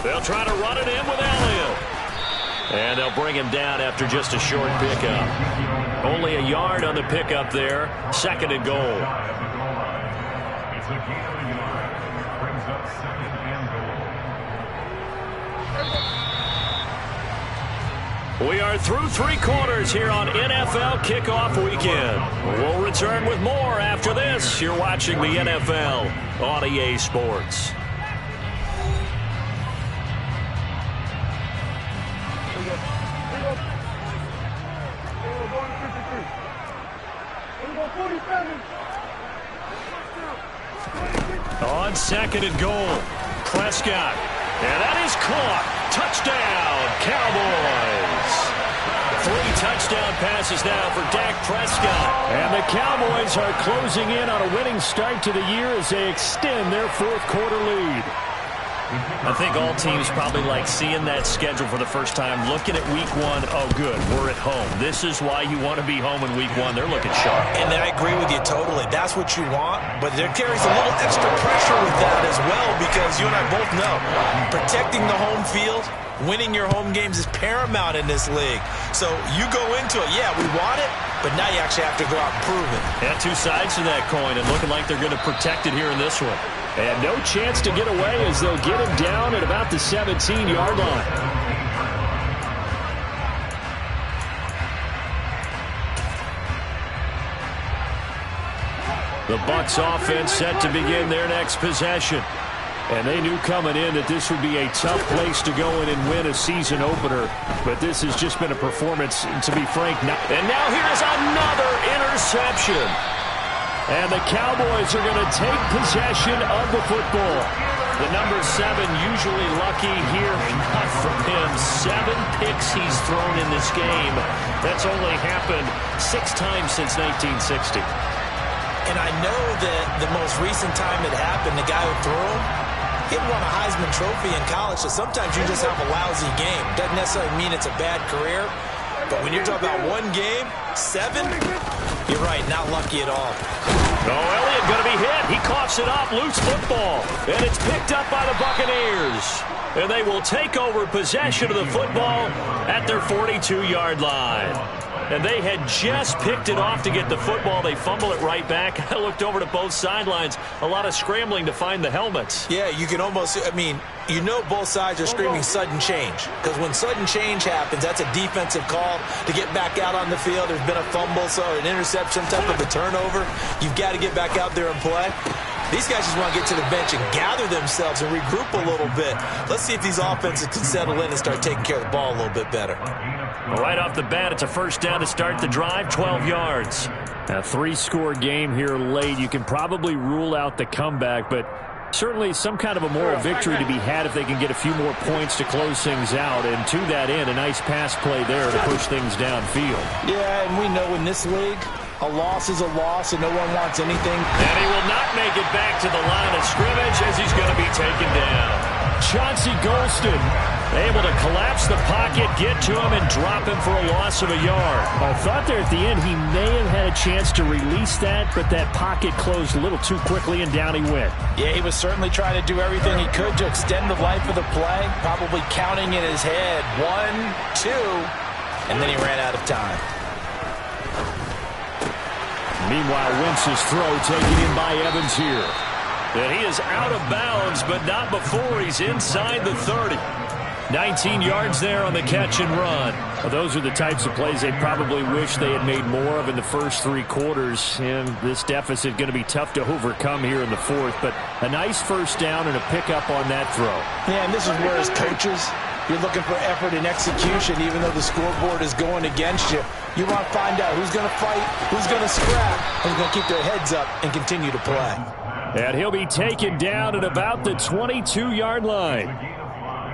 S4: They'll try to run it in with Elliott. And they'll bring him down after just a short pickup. Only a yard on the pickup there. 2nd and goal.
S7: It's a gain of a yard. Brings up 2nd and goal.
S4: We are through 3 quarters here on NFL Kickoff Weekend. We'll return with more after this. You're watching the NFL on EA Sports. On 2nd and goal, Prescott. And that is caught. Touchdown, Cowboys. 3 touchdown passes now for Dak Prescott. And the Cowboys are closing in on a winning start to the year as they extend their 4th quarter lead. I think all teams probably like seeing that schedule for the first time, looking at week one. Oh, good, we're at home. This is why you want to be home in week one. They're looking sharp.
S6: And I agree with you totally. That's what you want, but there carries a little extra pressure with that as well, because you and I both know protecting the home field, winning your home games is paramount in this league. So you go into it, yeah, we want it, but now you actually have to go out and prove it.
S4: Yeah, two sides to that coin, and looking like they're going to protect it here in this one. And no chance to get away as they'll get him down at about the 17-yard line. The Bucs offense set to begin their next possession. And they knew coming in that this would be a tough place to go in and win a season opener. But this has just been a performance, to be frank. And now here's another interception. And the Cowboys are going to take possession of the football. The number 7 usually lucky here. Not from him. 7 picks he's thrown in this game. That's only happened 6 times since 1960.
S6: And I know that the most recent time it happened, the guy who threw him, he won a Heisman Trophy in college, so sometimes you just have a lousy game. Doesn't necessarily mean it's a bad career, but when you're talking about one game, 7, you're right, not lucky at all.
S4: Oh, Elliott going to be hit. He coughs it up, loose football, and it's picked up by the Buccaneers. And they will take over possession of the football at their 42-yard line. And they had just picked it off to get the football. They fumble it right back. I looked over to both sidelines. A lot of scrambling to find the helmets.
S6: Yeah, you can almost, I mean, you know both sides are screaming sudden change. Because when sudden change happens, that's a defensive call to get back out on the field. There's been a fumble, so an interception, type of a turnover. You've got to get back out there and play. These guys just want to get to the bench and gather themselves and regroup a little bit. Let's see if these offenses can settle in and start taking care of the ball a little bit better.
S4: Well, right off the bat, it's a first down to start the drive, 12 yards. A 3-score game here late. You can probably rule out the comeback, but certainly some kind of a moral victory to be had if they can get a few more points to close things out. And to that end, a nice pass play there to push things downfield.
S5: Yeah, and we know in this league, a loss is a loss, and no one wants anything.
S4: And he will not make it back to the line of scrimmage as he's going to be taken down. Chauncey Golston able to collapse the pocket, get to him, and drop him for a loss of a yard. I thought there at the end he may have had a chance to release that, but that pocket closed a little too quickly, and down he went.
S5: Yeah, he was certainly trying to do everything he could to extend the life of the play, probably counting in his head 1, 2, and then he ran out of time.
S4: Meanwhile, Wentz's throw taken in by Evans here. And he is out of bounds, but not before he's inside the 30. 19 yards there on the catch and run. Well, those are the types of plays they probably wish they had made more of in the first 3 quarters. And this deficit going to be tough to overcome here in the 4th. But a nice first down and a pickup on that throw.
S5: Yeah, and this is where as coaches, you're looking for effort and execution, even though the scoreboard is going against you. You want to find out who's going to fight, who's going to scrap, who's going to keep their heads up and continue to play.
S4: And he'll be taken down at about the 22-yard line.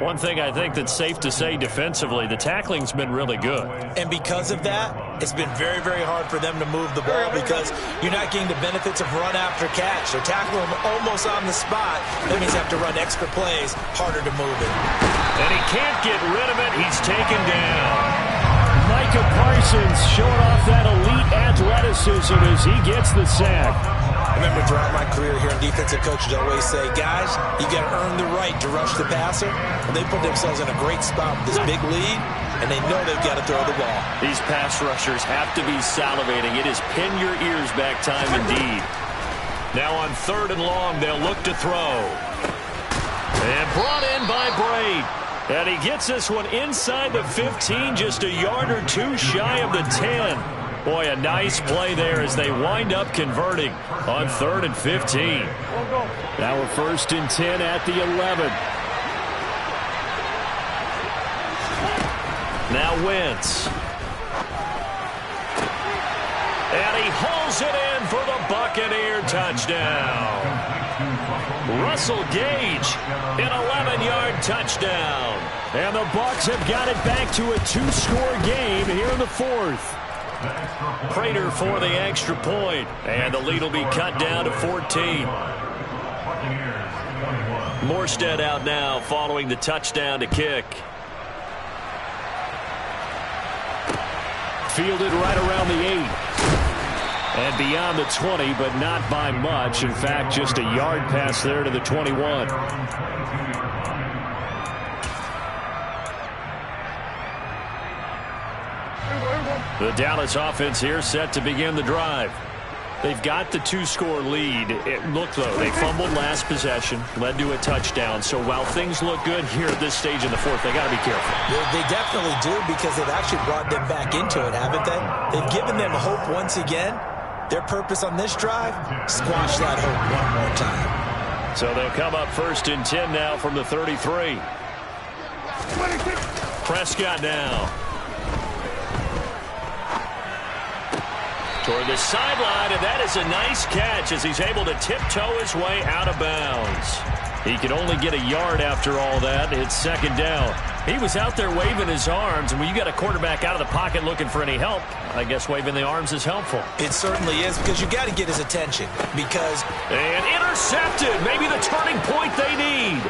S4: One thing I think that's safe to say defensively, the tackling's been really good.
S6: And because of that, it's been very, very hard for them to move the ball because you're not getting the benefits of run after catch. They're tackling them almost on the spot. That means they have to run extra plays, harder to move it.
S4: And he can't get rid of it. He's taken down. Micah Parsons showing off that elite athleticism as he gets the sack.
S6: I remember throughout my career here in defensive coaches always say, guys, you got to earn the right to rush the passer. And they put themselves in a great spot with this big lead, and they know they've got to throw the ball.
S4: These pass rushers have to be salivating. It is pin your ears back time indeed. Now on 3rd and long, they'll look to throw. And brought in by Braid. And he gets this one inside the 15, just a yard or 2 shy of the 10. Boy, a nice play there as they wind up converting on 3rd and 15. Now we're 1st and 10 at the 11. Now Wentz. And he hauls it in for the Buccaneer touchdown. Russell Gage, an 11-yard touchdown. And the Bucs have got it back to a 2-score game here in the 4th. Prater for the extra point, and the lead will be cut down to 14. Morstead out now following the touchdown to kick. Fielded right around the 8. And beyond the 20, but not by much. In fact, just a yard pass there to the 21. The Dallas offense here set to begin the drive. They've got the 2-score lead. Look, though, they fumbled last possession, led to a touchdown. So while things look good here at this stage in the fourth, they got to be careful.
S6: They definitely do, because they've actually brought them back into it, haven't they? They've given them hope once again. Their purpose on this drive, squash that hope one more time.
S4: So they'll come up 1st and 10 now from the 33. Prescott now. Toward the sideline, and that is a nice catch as he's able to tiptoe his way out of bounds. He can only get a yard after all that. It's 2nd down. He was out there waving his arms, and when you got a quarterback out of the pocket looking for any help, I guess waving the arms is helpful.
S6: It certainly is, because you got to get his attention.
S4: And intercepted. Maybe the turning point they need.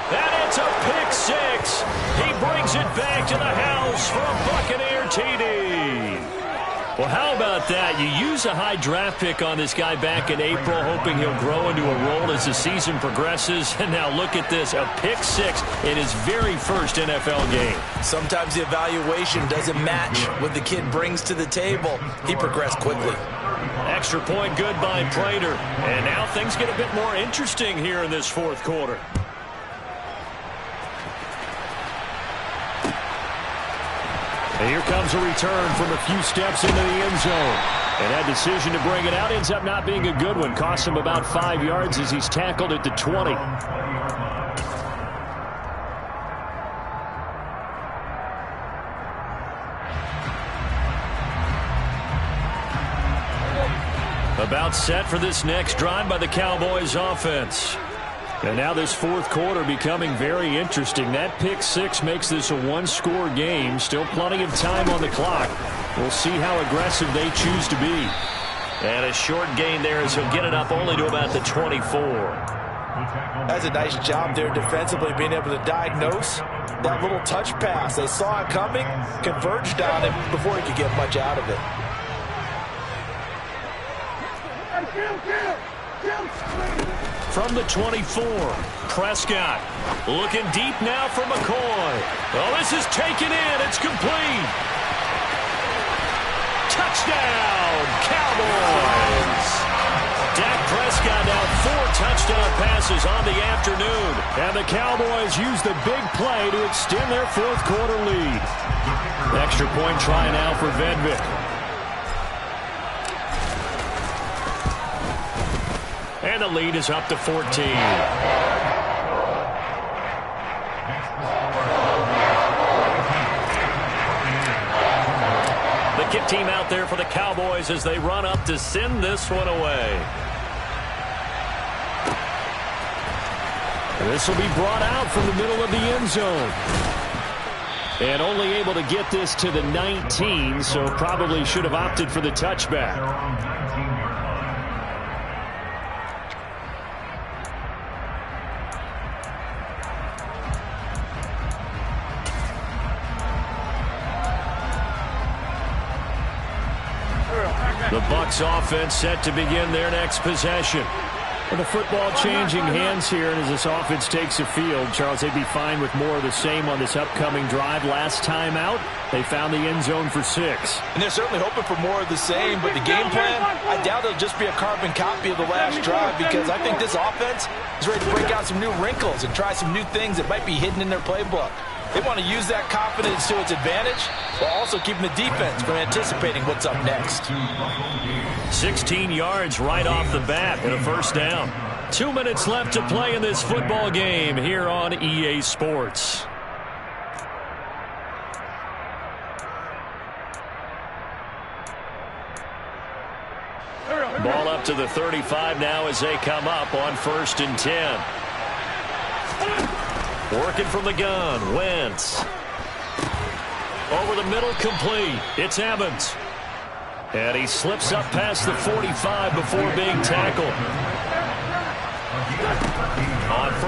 S4: And it's a pick 6. He brings it back to the house for a Buccaneer TD. Well, how about that? You use a high draft pick on this guy back in April, hoping he'll grow into a role as the season progresses. And now look at this, a pick 6 in his very first NFL game.
S6: Sometimes the evaluation doesn't match what the kid brings to the table. He progressed quickly.
S4: Extra point good by Prater. And now things get a bit more interesting here in this fourth quarter. And here comes a return from a few steps into the end zone. And that decision to bring it out ends up not being a good one. Cost him about 5 yards as he's tackled at the 20. About set for this next drive by the Cowboys offense. And now this fourth quarter becoming very interesting. That pick 6 makes this a 1-score game. Still plenty of time on the clock. We'll see how aggressive they choose to be. And a short gain there as he'll get it up only to about the 24.
S6: That's a nice job there defensively, being able to diagnose that little touch pass. They saw it coming, converged on him before he could get much out of it.
S4: From the 24, Prescott looking deep now for McCoy. Oh, this is taken in. It's complete. Touchdown, Cowboys. Dak Prescott now 4 touchdown passes on the afternoon. And the Cowboys use the big play to extend their fourth quarter lead. Extra point try now for Vedvik. And the lead is up to 14. The kick team out there for the Cowboys as they run up to send this one away. This will be brought out from the middle of the end zone. And only able to get this to the 19, so probably should have opted for the touchback. The Bucs offense set to begin their next possession. And the football changing hands here, and as this offense takes the field, Charles, they'd be fine with more of the same on this upcoming drive. Last time out, they found the end zone for 6.
S6: And they're certainly hoping for more of the same, but the game plan, I doubt it'll just be a carbon copy of the last drive, because I think this offense is ready to break out some new wrinkles and try some new things that might be hidden in their playbook. They want to use that confidence to its advantage, while also keeping the defense from anticipating what's up next.
S4: 16 yards right off the bat and a first down. 2 minutes left to play in this football game here on EA Sports. Ball up to the 35 now as they come up on 1st and 10. Working from the gun, Wentz. Over the middle, complete. It's Evans. And he slips up past the 45 before being tackled.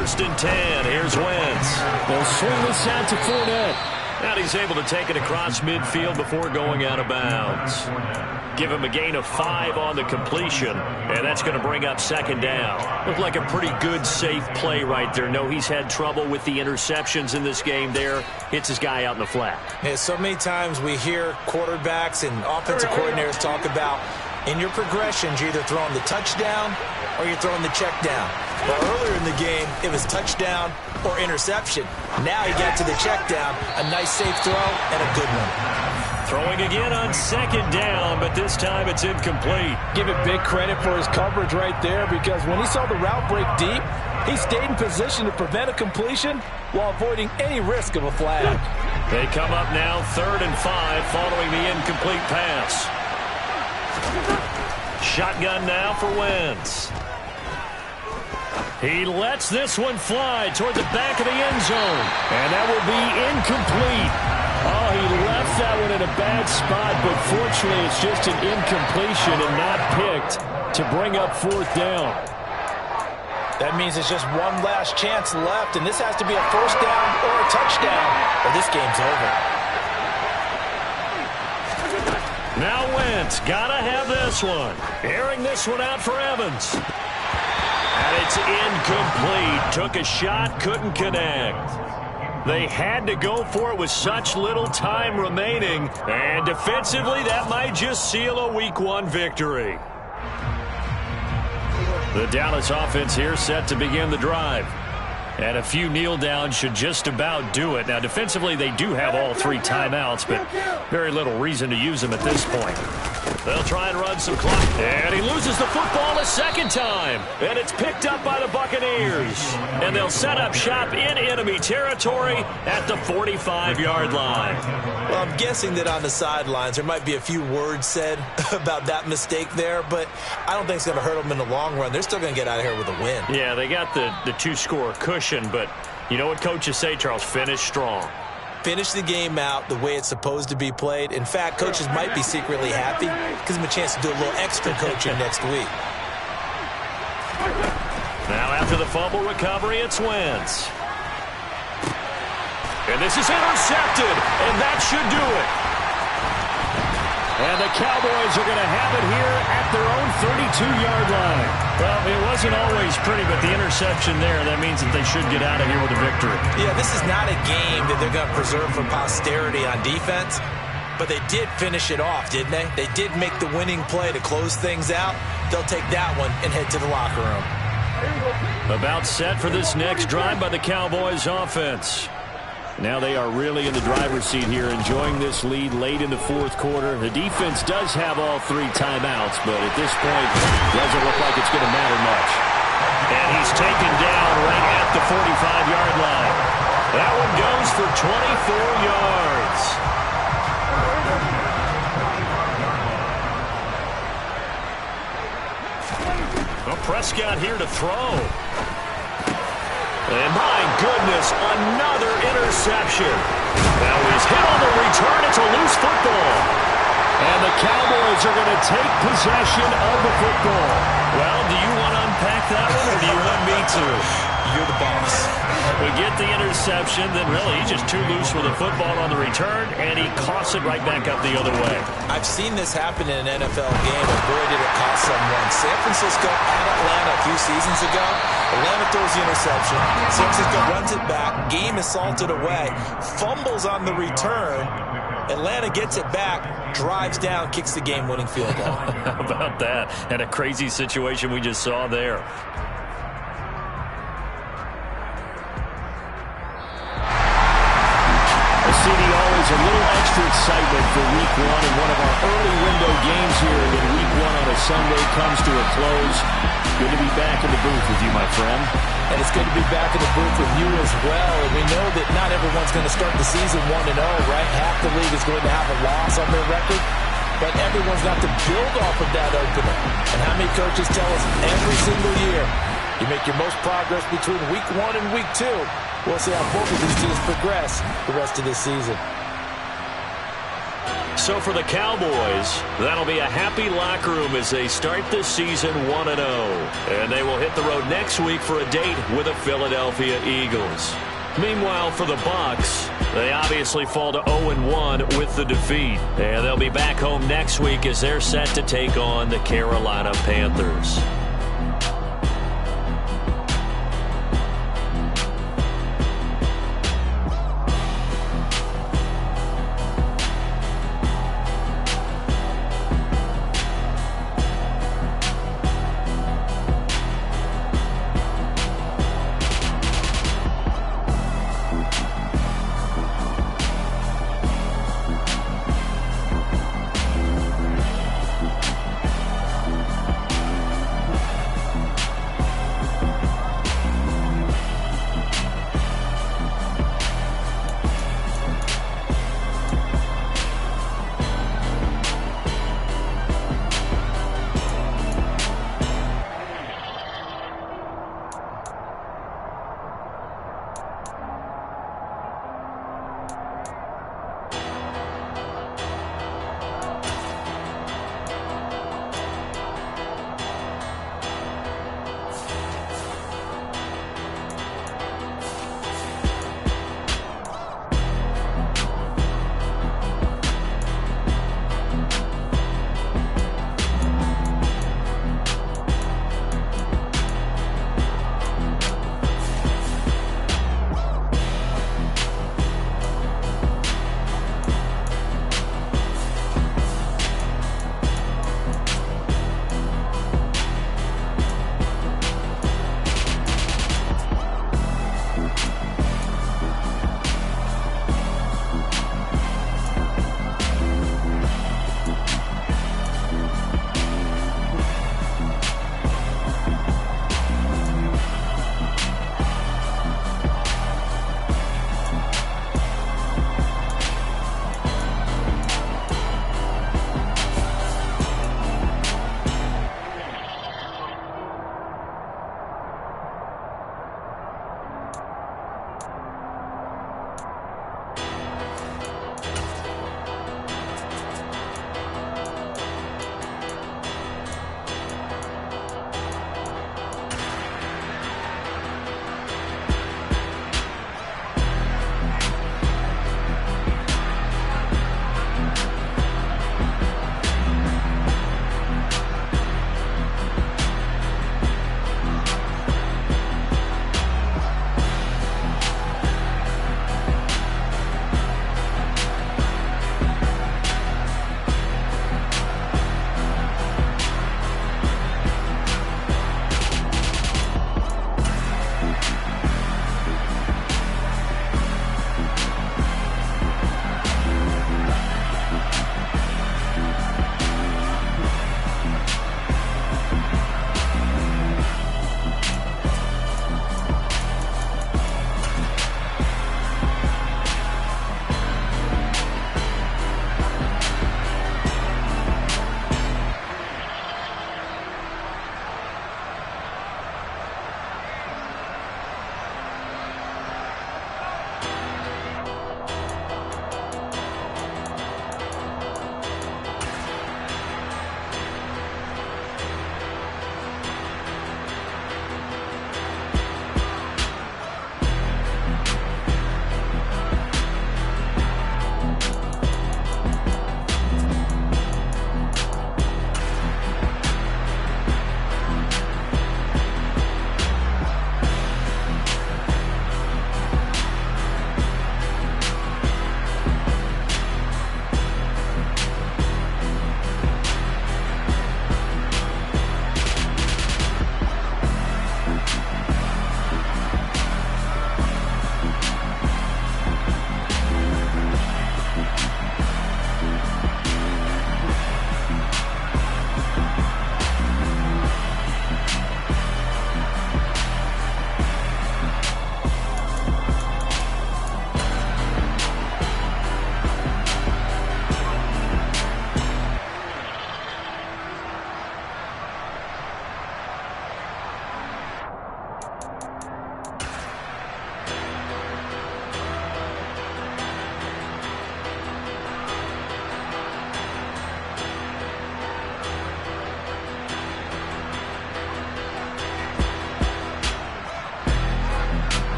S4: 1st and 10. Here's Wentz.
S9: They'll swing this out to Fournette.
S4: And he's able to take it across midfield before going out of bounds. Give him a gain of 5 on the completion, and that's going to bring up 2nd down. Looked like a pretty good, safe play right there. No, he's had trouble with the interceptions in this game there. Hits his guy out in the flat.
S6: Yeah, so many times we hear quarterbacks and offensive coordinators talk about in your progressions, you're either throwing the touchdown or you're throwing the check down. Well, earlier in the game, it was touchdown or interception. Now he got to the check down, a nice safe throw, and a good one.
S4: Throwing again on 2nd down, but this time it's incomplete.
S5: Give it big credit for his coverage right there, because when he saw the route break deep, he stayed in position to prevent a completion while avoiding any risk of a flag.
S4: They come up now 3rd and 5 following the incomplete pass. Shotgun now for Wentz. He lets this one fly toward the back of the end zone. And that will be incomplete. Oh, he left that one in a bad spot, but fortunately it's just an incompletion and not picked to bring up 4th down.
S5: That means it's just one last chance left, and this has to be a 1st down or a touchdown, or this game's over.
S4: Now Wentz, gotta have this one. Airing this one out for Evans. And it's incomplete. Took a shot, couldn't connect. They had to go for it with such little time remaining. And defensively, that might just seal a Week 1 victory. The Dallas offense here set to begin the drive. And a few kneel downs should just about do it. Now, defensively, they do have all 3 timeouts, but very little reason to use them at this point. They'll try and run some clock. And he loses the football a 2nd time. And it's picked up by the Buccaneers. And they'll set up shop in enemy territory at the 45-yard line.
S6: Well, I'm guessing that on the sidelines there might be a few words said about that mistake there, but I don't think it's going to hurt them in the long run. They're still going to get out of here with a win.
S4: Yeah, they got the 2-score cushion, but you know what coaches say, Charles? Finish strong.
S6: Finish the game out the way it's supposed to be played. In fact, coaches might be secretly happy. Gives them a chance to do a little extra coaching next week.
S4: Now after the fumble recovery, it's Wentz. And this is intercepted, and that should do it. And the Cowboys are going to have it here at their own 32-yard line. Well, it wasn't always pretty, but the interception there, that means that they should get out of here with a victory.
S6: Yeah, this is not a game that they're going to preserve for posterity on defense, but they did finish it off, didn't they? They did make the winning play to close things out. They'll take that one and head to the locker room.
S4: About set for this next drive by the Cowboys offense. Now they are really in the driver's seat here, enjoying this lead late in the 4th quarter. The defense does have all 3 timeouts, but at this point, doesn't look like it's going to matter much. And he's taken down right at the 45-yard line. That one goes for 24 yards. Well, Prescott here to throw. And my goodness, another interception. Now he's hit on the return. It's a loose football. And the Cowboys are going to take possession of the football. Well, do you want to unpack that one, or do you want me to?
S6: You're the boss.
S4: We get the interception, then really he's just too loose with the football on the return, and he coughs it right back up the other way.
S6: I've seen this happen in an NFL game, and boy, did it cost someone. San Francisco at Atlanta a few seasons ago. Atlanta throws the interception. San Francisco runs it back. Game is salted away. Fumbles on the return. Atlanta gets it back, drives down, kicks the game-winning field goal.
S4: How about that? And a crazy situation we just saw there. CD, always a little extra excitement for Week 1, and one of our early window games here in Week 1 on a Sunday comes to a close. Good to be back in the booth with you, my friend.
S5: And it's good to be back in the booth with you as well. And we know that not everyone's going to start the season 1-0, right? Half the league is going to have a loss on their record. But everyone's got to build off of that opener. And how many coaches tell us every single year, you make your most progress between Week 1 and Week 2. We'll see how both of these teams progress the rest of this season.
S4: So for the Cowboys, that'll be a happy locker room as they start this season 1-0. And they will hit the road next week for a date with the Philadelphia Eagles. Meanwhile, for the Bucs, they obviously fall to 0-1 with the defeat. And they'll be back home next week as they're set to take on the Carolina Panthers.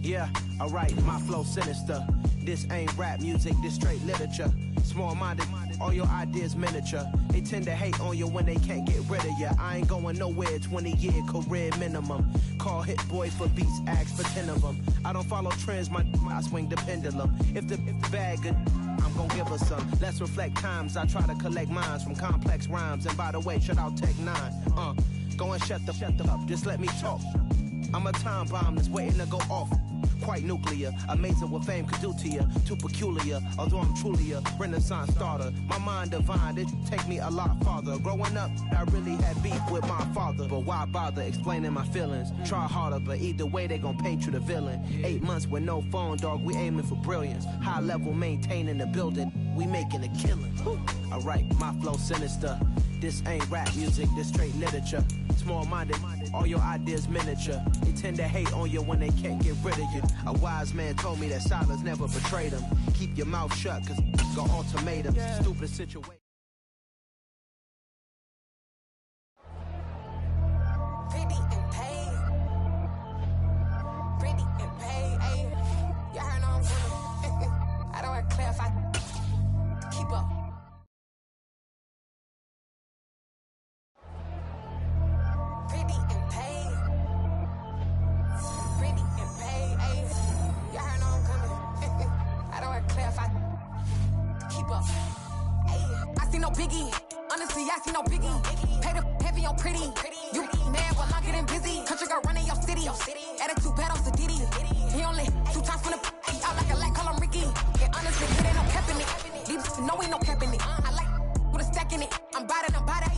S10: Yeah, alright, my flow sinister. This ain't rap music, this straight literature. Small-minded, all your ideas miniature. They tend to hate on you when they can't get rid of you. I ain't going nowhere, 20-year career minimum. Call Hit Boy for beats, ask for 10 of them. I don't follow trends, I swing the pendulum. If the bag good, I'm gon' give her some. Let's reflect times, I try to collect minds from complex rhymes. And by the way, shout out Tech 9. Go and shut the up, just let me talk. I'm a time bomb that's waiting to go off. Quite nuclear, amazing what fame could do to you. Too peculiar, although I'm truly a renaissance starter. My mind divine, it take me a lot farther. Growing up, I really had beef with my father. But why bother explaining my feelings? Try harder, but either way they gon' paint you the villain. 8 months with no phone, dog, we aiming for brilliance. High level maintaining the building, we making a killing. Alright, my flow sinister. This ain't rap music, this straight literature. Small-minded, all your ideas miniature. They tend to hate on you when they can't get rid of you. A wise man told me that silence never betrayed him. Keep your mouth shut, cause go ultimatum. Stupid situation.
S11: Pretty and paid. Pretty and paid, ayy. Y'all heard no I'm saying? I don't want to clarify. Keep up. Pretty and paid. Pretty and paid, ayy. Y'all heard no I'm coming. I don't want to clarify. Keep up. Ayy. I see no biggie. Honestly, I see no biggie. Pay the heavy on pretty. You mad while I'm getting busy. Country girl running your city. Attitude bad on Sadiddy. He only 2 times from the out like a light, call him Ricky. And honestly, it ain't no cap in it. These know ain't no cap in it. I like with a stack in it. I'm bad.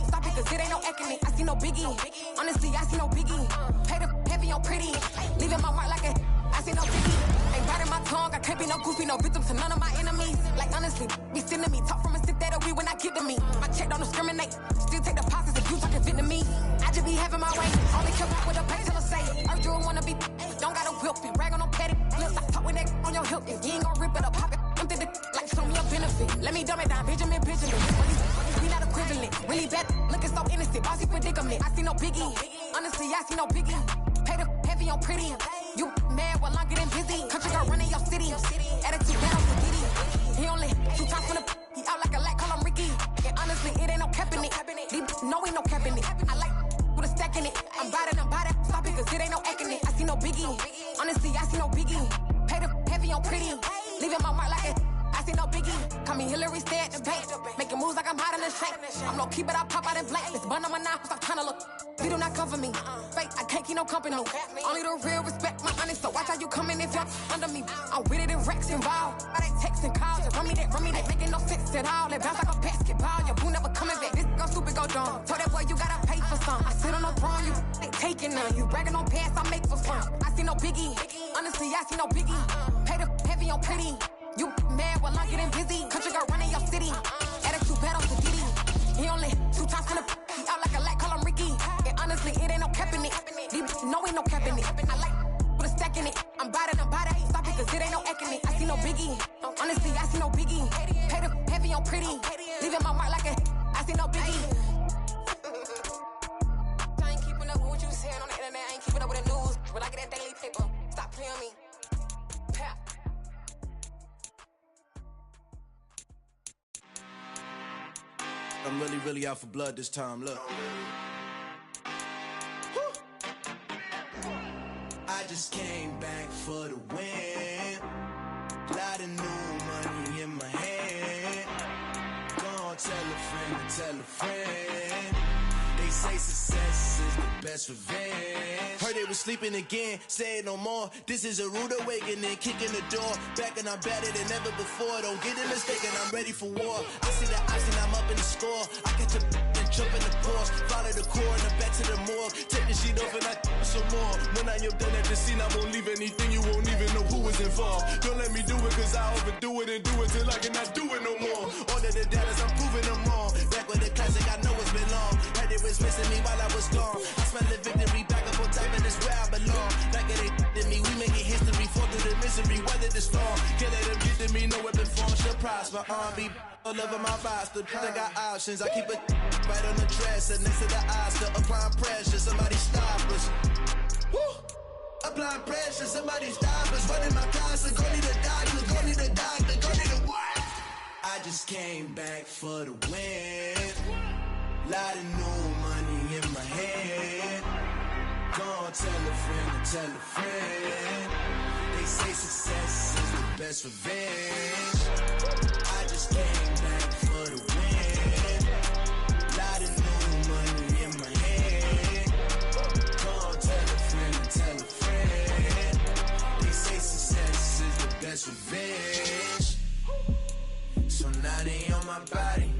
S11: Stop it, cause it ain't no acting it. I see no biggie. Honestly, I see no biggie. Pay the heavy on pretty. Leaving my mark like I see no biggie. Ain't biting my tongue. I can't be no goofy, no victim to none of my enemies. Like honestly, be sending me talk from a stick that'll be when I get to me. My check don't discriminate. Still take the pauses if you talking Vietnamese. I just be having my way. Only kept up with a pay till I say. Urge you wanna be. Don't gotta whip it. Rag on no petty. Look, I talk with that on your hip. If you ain't gon' rip it up, pop it. I'm the like show me a benefit. Let me dumb it down, Benjamin. We not equivalent. Really bad, looking so innocent. Bossy predicament. I see no biggie. Honestly, I see no biggie. Pay the heavy on pretty. You mad while I'm getting busy. Country girl running your city. Attitude bad on Sadiddy. He only 2 times from the he out like a light, call him Ricky. And honestly, it ain't no cap in it. These know ain't no cap in it. I like with a stack in it. I'm bad. Stop it, cause it ain't no acting it. I see no biggie. Honestly, I see no biggie. Pay the heavy on pretty. Leaving my mark like I see no biggie. Call me Hillary, stay at the bank. Making moves like I'm hot in the shank. I'm low key, but I pop out in blank. This bun on my knife, stop trying to look. They do not cover me. Fake, I can't keep no company. Only the real respect my honest. So watch how you coming if you're under me. I'm with it and Rex involved. I they texting calls. Run me that, making no sense at all. They bounce like a basketball. Your boo never coming back. This go stupid, go dumb. Told that boy you gotta pay for some. I sit on the throne, you they taking none. You bragging on pants, I make for fun. I see no biggie. Honestly, I see no biggie. Pay the heavy on pretty. You mad while I'm getting busy. Country girl running your city. Attitude bad on Sadiddy. He only 2 times from the he out like a light, call him Ricky. And honestly, it ain't no cap in it. These know ain't no cap in it. I like with a stack in it. I'm bad. Stop it, cause it ain't no acting it. I see no biggie. Honestly, I see no biggie. Pay the heavy on pretty. Leaving my mark like I see no biggie. I ain't keeping up with what you saying on the internet. I ain't keeping up with the news. But I get that daily paper. Stop playing me. Pap.
S12: I'm really out for blood this time, look. I just came back for the win. Lot of new money in my hand. Gonna tell a friend. They say success is the best revenge. Heard they was sleeping again, say it no more. This is a rude awakening, kicking the door. Back and I'm better than ever before. Don't get it mistaken, I'm ready for war. I see the option, I'm up in the score. I catch a and jump in the course. Follow the core and then back to the morgue. Take the sheet off and I some more. When I am done at the scene, I won't leave anything. You won't even know who was involved. Don't let me do it, cause I overdo it and do it till I cannot do it no more. All of the doubters, I'm proving them wrong. Back with the classic, I know it's been long. Had it was missing me while I was gone. I smell the victory back up on top, and it's where I belong. Like it ain't to me, we making history. Fall through the misery, weather the storm. Can't let them get to me, no weapon form should prosper. Be all over my roster. I got options, I keep it right on the dresser next to the Oscar. Applying pressure, somebody stop us. Woo! Apply applying pressure. Somebody stop us, running my closet. Go need a doctor, go need a doctor, go need a what? I just came back for the win. Lot of new money in my hand. Gonna tell a friend to tell a friend. They say success is the best revenge. I just came back for the win. Lot of new money in my hand. Gonna tell a friend to tell a friend. They say success is the best revenge. So now they on my body.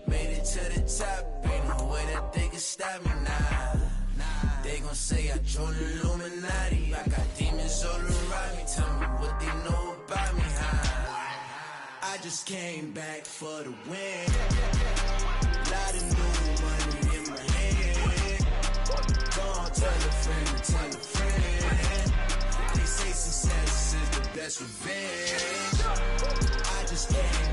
S12: Made it to the top. Ain't no way that they can stop me now. They gon' say I joined the Illuminati. I got demons all around me. Tell me what they know about me, huh? I just came back for the win. Lot of new money in my hand. Gonna tell a friend to tell a friend. They say success is the best revenge. I just came